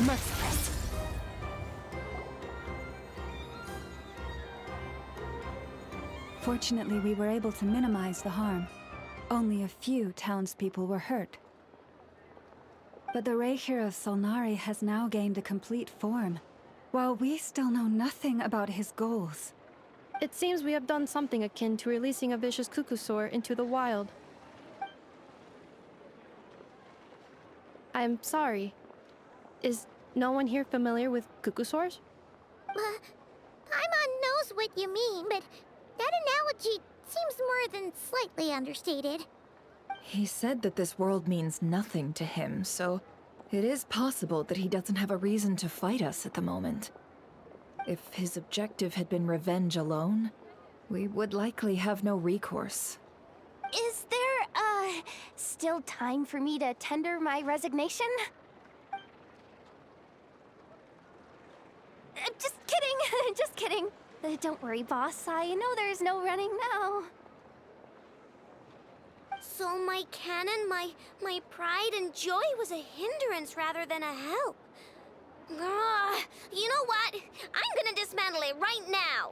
Merciless. Fortunately, we were able to minimize the harm. Only a few townspeople were hurt. But the Raihir of Solnari has now gained a complete form, while we still know nothing about his goals. It seems we have done something akin to releasing a vicious cuckoosaur into the wild. I'm sorry. Is no one here familiar with cuckoosaurs? Paimon knows what you mean, but that analogy seems more than slightly understated. He said that this world means nothing to him, so it is possible that he doesn't have a reason to fight us at the moment. If his objective had been revenge alone, we would likely have no recourse. Is there, still time for me to tender my resignation? Just kidding, just kidding. Don't worry, boss. I know there's no running now. So my cannon, my pride and joy was a hindrance rather than a help. Ugh, you know what? I'm gonna dismantle it right now.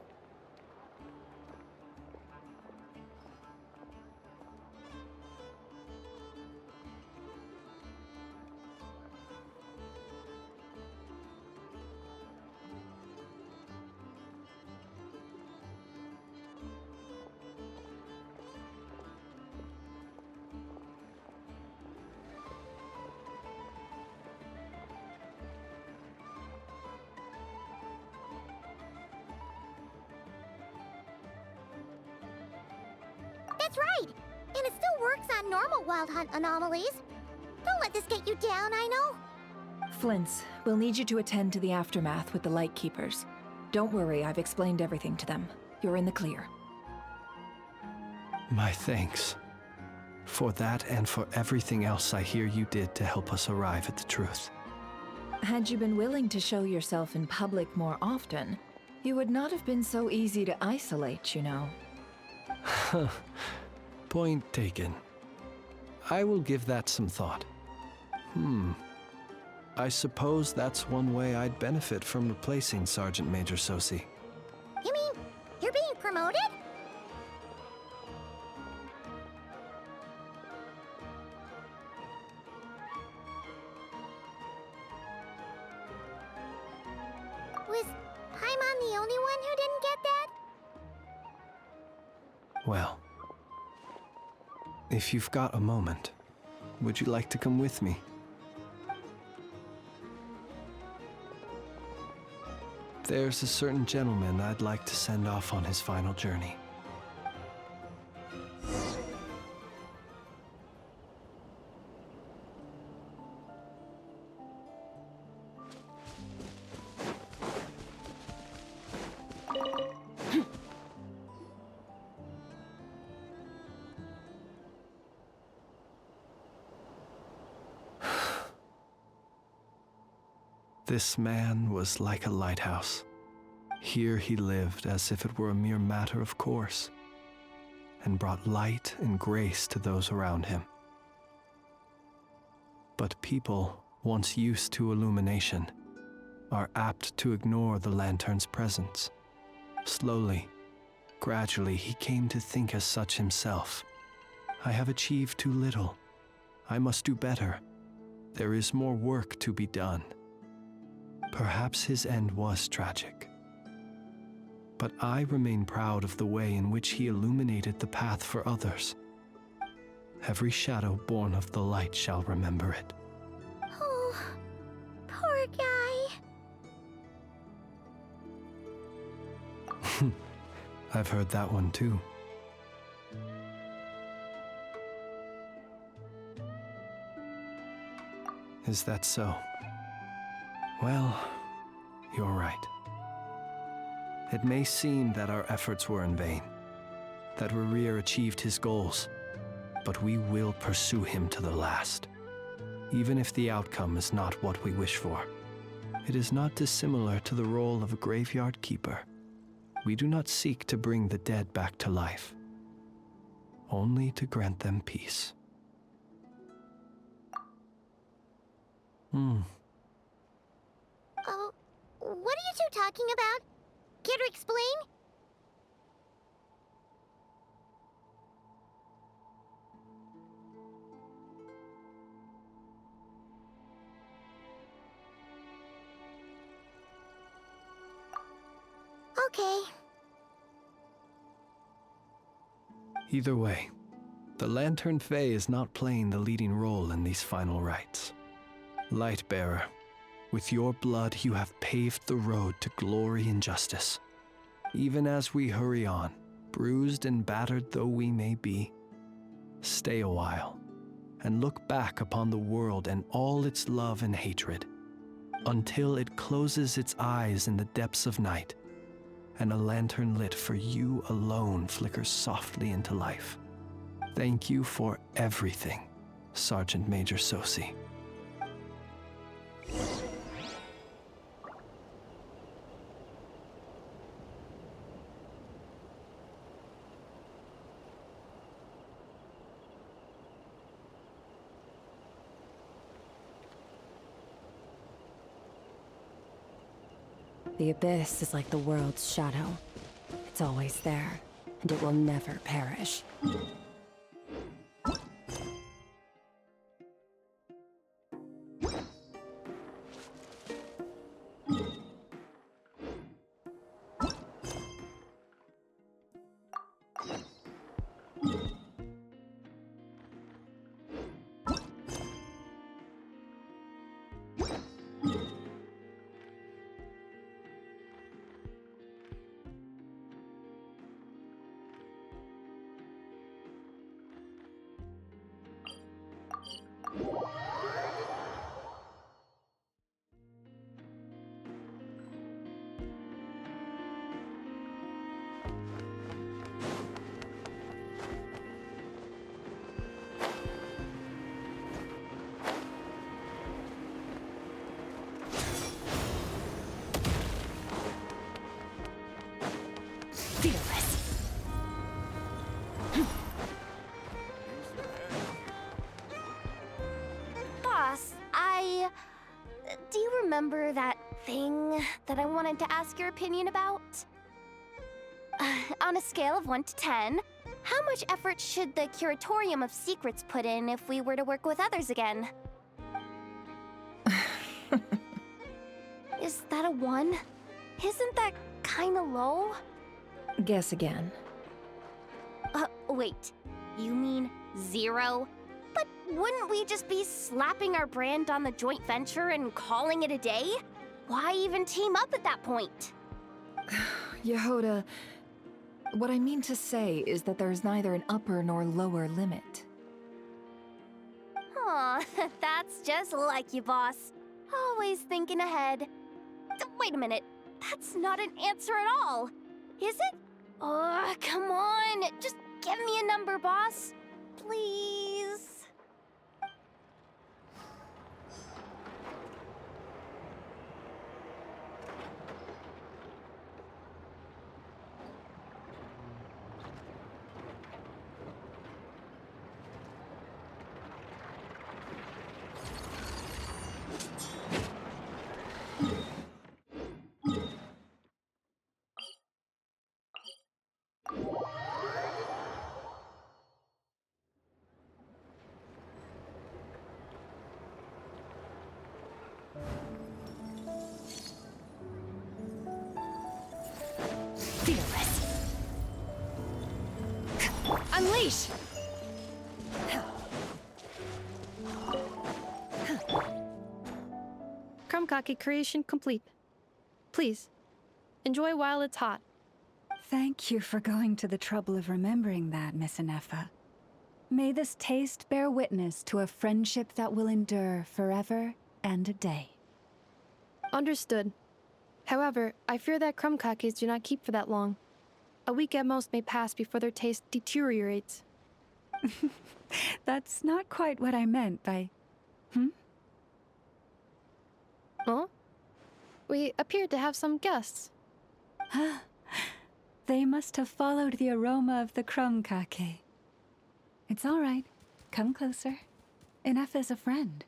That's right! And it still works on normal Wild Hunt anomalies. Don't let this get you down, I know. Flints, we'll need you to attend to the aftermath with the Lightkeepers. Don't worry, I've explained everything to them. You're in the clear. My thanks. For that and for everything else I hear you did to help us arrive at the truth. Had you been willing to show yourself in public more often, you would not have been so easy to isolate, you know. Point taken. I will give that some thought. I suppose that's one way I'd benefit from replacing Sergeant Major Sosi. You mean, you're being promoted? Was Paimon the only one who didn't get that? Well, if you've got a moment, would you like to come with me? There's a certain gentleman I'd like to send off on his final journey. This man was like a lighthouse. Here he lived as if it were a mere matter of course, and brought light and grace to those around him. But people once used to illumination, are apt to ignore the lantern's presence. Slowly, gradually, he came to think as such himself. I have achieved too little. I must do better. There is more work to be done. Perhaps his end was tragic. But I remain proud of the way in which he illuminated the path for others. Every shadow born of the light shall remember it. Oh, poor guy. I've heard that one too. Is that so? Well, you're right. It may seem that our efforts were in vain, that Rerir achieved his goals, but we will pursue him to the last, even if the outcome is not what we wish for. It is not dissimilar to the role of a graveyard keeper. We do not seek to bring the dead back to life, only to grant them peace. Oh, what are you two talking about? Care to explain? Okay. Either way, the Lantern Fae is not playing the leading role in these final rites. Lightbearer, with your blood you have paved the road to glory and justice. Even as we hurry on, bruised and battered though we may be, stay a while and look back upon the world and all its love and hatred, until it closes its eyes in the depths of night, and a lantern lit for you alone flickers softly into life. Thank you for everything, Sergeant Major Sosi. The abyss is like the world's shadow. It's always there, and it will never perish. Boss, do you remember that thing that I wanted to ask your opinion about? On a scale of 1 to 10, how much effort should the Curatorium of Secrets put in if we were to work with others again? Is that a 1? Isn't that kinda low? Guess again. Wait. You mean 0? But wouldn't we just be slapping our brand on the joint venture and calling it a day? Why even team up at that point? Yehoda, what I mean to say is that there's neither an upper nor lower limit. Aw, that's just like you, boss. Always thinking ahead. Wait a minute. That's not an answer at all. Is it? Oh, come on. Just give me a number, boss. Please. Sheesh! Krumkake creation complete. Please, enjoy while it's hot. Thank you for going to the trouble of remembering that, Miss Anefa. May this taste bear witness to a friendship that will endure forever and a day. Understood. However, I fear that krumkakes do not keep for that long. A week at most may pass before their taste deteriorates. That's not quite what I meant by... Huh? We appeared to have some guests. They must have followed the aroma of the krumkake. It's all right. Come closer. Anefa's a friend.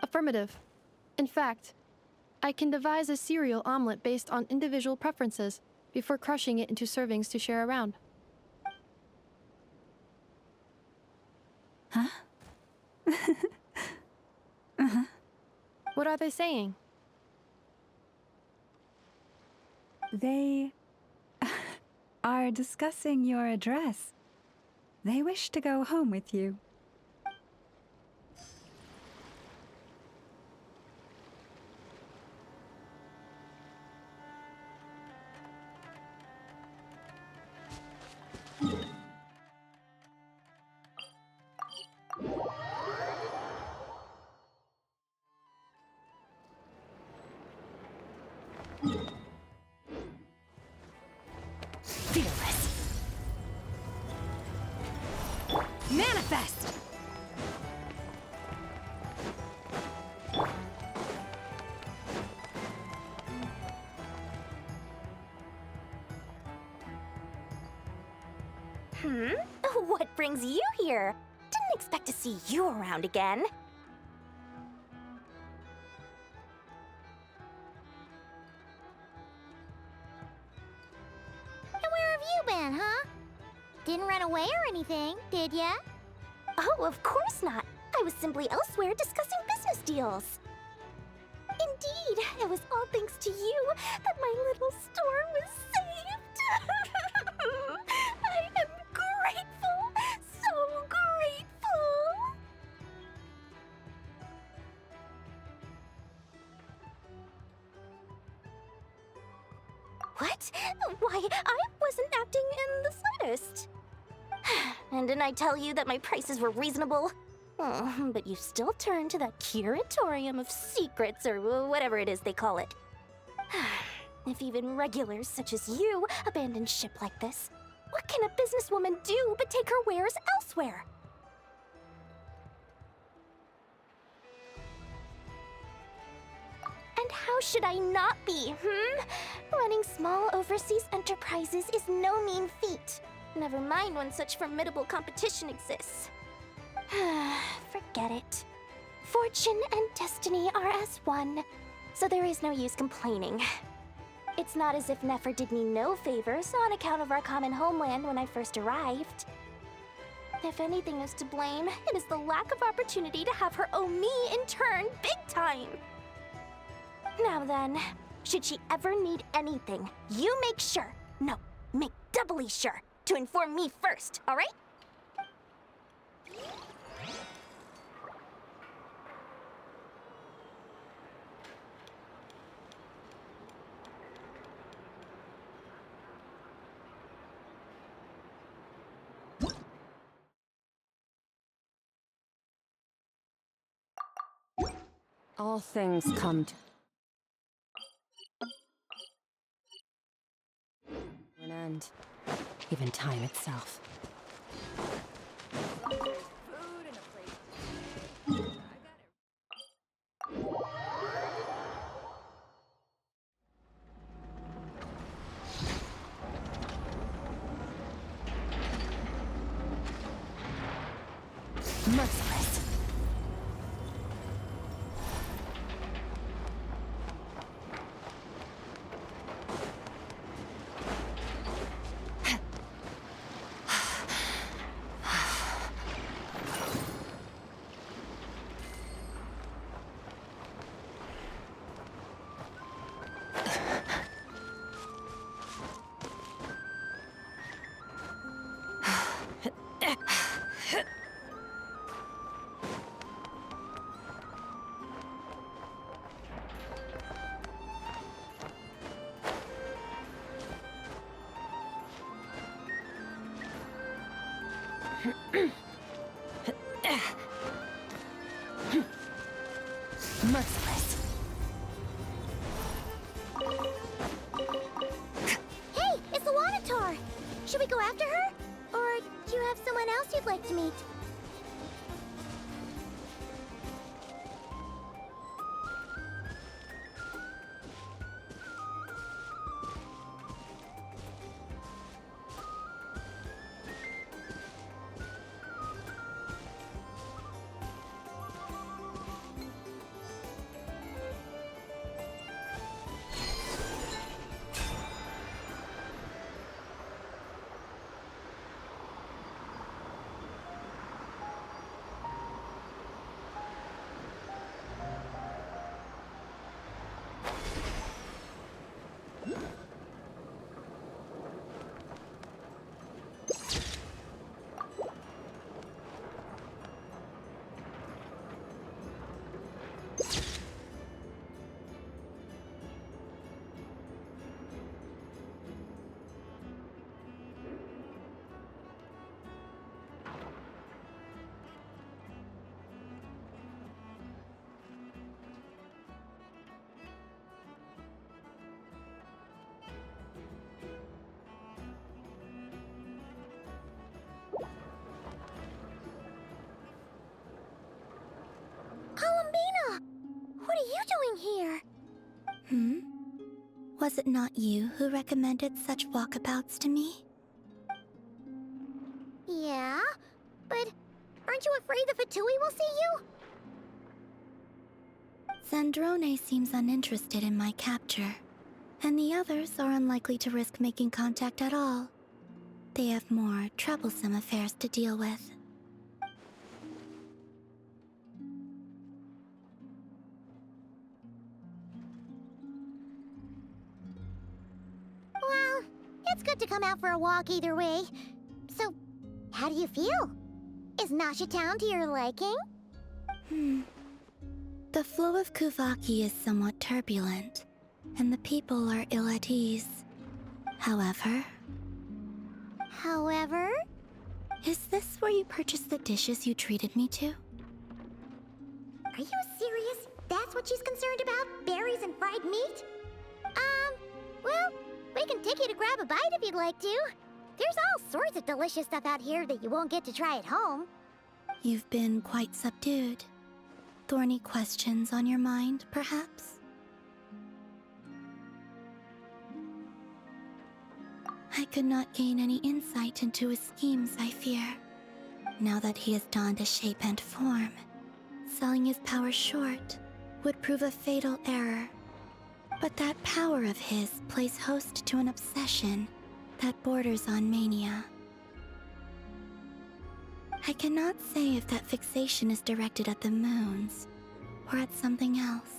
Affirmative. In fact, I can devise a cereal omelet based on individual preferences before crushing it into servings to share around. Huh? What are they saying? They are discussing your address. They wish to go home with you. Fearless. Manifest! What brings you here? Didn't expect to see you around again. And where have you been, huh? Didn't run away or anything, did ya? Oh, of course not. I was simply elsewhere discussing business deals. Indeed, it was all thanks to you that my little store was saved. I am grateful, so grateful. What? Why, I wasn't acting in the slightest. And didn't I tell you that my prices were reasonable? Oh, but you still turn to that curatorium of secrets, or whatever it is they call it. If even regulars such as you abandon ship like this, what can a businesswoman do but take her wares elsewhere? And how should I not be, Running small overseas enterprises is no mean feat. Never mind when such formidable competition exists. Forget it. Fortune and destiny are as one, so there is no use complaining. It's not as if Nefer did me no favors on account of our common homeland when I first arrived. If anything is to blame, it is the lack of opportunity to have her owe me in turn big time. Now then, should she ever need anything, you make sure, no, make doubly sure, to inform me first, all right? All things come to an end. Even time itself. Merciless. Merciless. Hey, it's the Wanatar! Should we go after her? Or do you have someone else you'd like to meet? Columbina! What are you doing here? Was it not you who recommended such walkabouts to me? Yeah, but aren't you afraid the Fatui will see you? Zandrone seems uninterested in my capture, and the others are unlikely to risk making contact at all. They have more troublesome affairs to deal with. Well, it's good to come out for a walk either way. So, how do you feel? Is Nasha Town to your liking? The flow of Kuvaki is somewhat turbulent, and the people are ill at ease. However... Is this where you purchased the dishes you treated me to? Are you serious? That's what she's concerned about? Berries and fried meat? Well, we can take you to grab a bite if you'd like to. There's all sorts of delicious stuff out here that you won't get to try at home. You've been quite subdued. Thorny questions on your mind, perhaps? I could not gain any insight into his schemes, I fear. Now that he has donned a shape and form, selling his power short would prove a fatal error. But that power of his plays host to an obsession that borders on mania. I cannot say if that fixation is directed at the moons or at something else.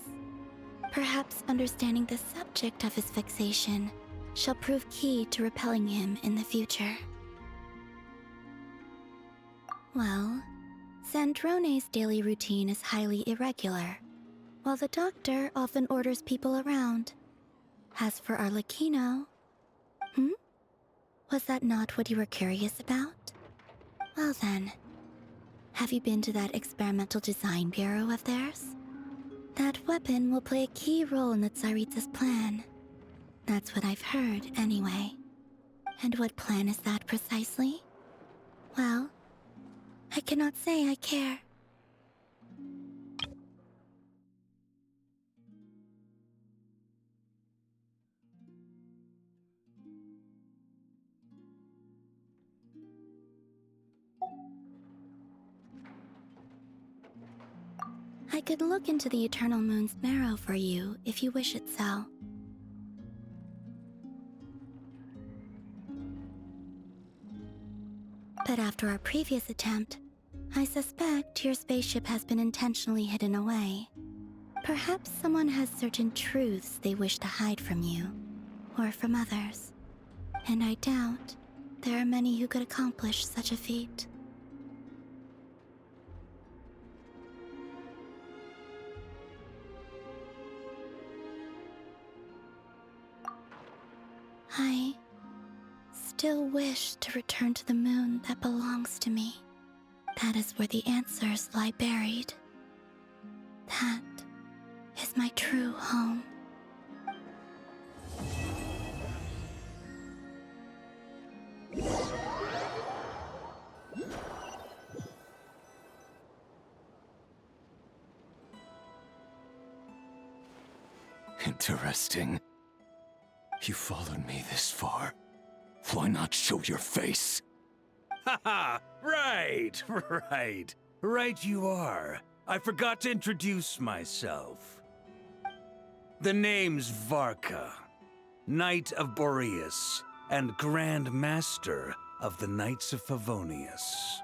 Perhaps understanding the subject of his fixation shall prove key to repelling him in the future. Well, Zandrone's daily routine is highly irregular, while the doctor often orders people around. As for Arlecchino... Was that not what you were curious about? Well then, have you been to that experimental design bureau of theirs? That weapon will play a key role in the Tsaritsa's plan. That's what I've heard, anyway. And what plan is that precisely? Well, I cannot say I care. I could look into the Eternal Moon's marrow for you if you wish it so. But after our previous attempt, I suspect your spaceship has been intentionally hidden away. Perhaps someone has certain truths they wish to hide from you, or from others. And I doubt there are many who could accomplish such a feat. I still wish to return to the moon that belongs to me. That is where the answers lie buried. That is my true home. Interesting. You followed me this far. Why not show your face? Haha! Right, right. Right you are. I forgot to introduce myself. The name's Varka, Knight of Boreas, and Grand Master of the Knights of Favonius.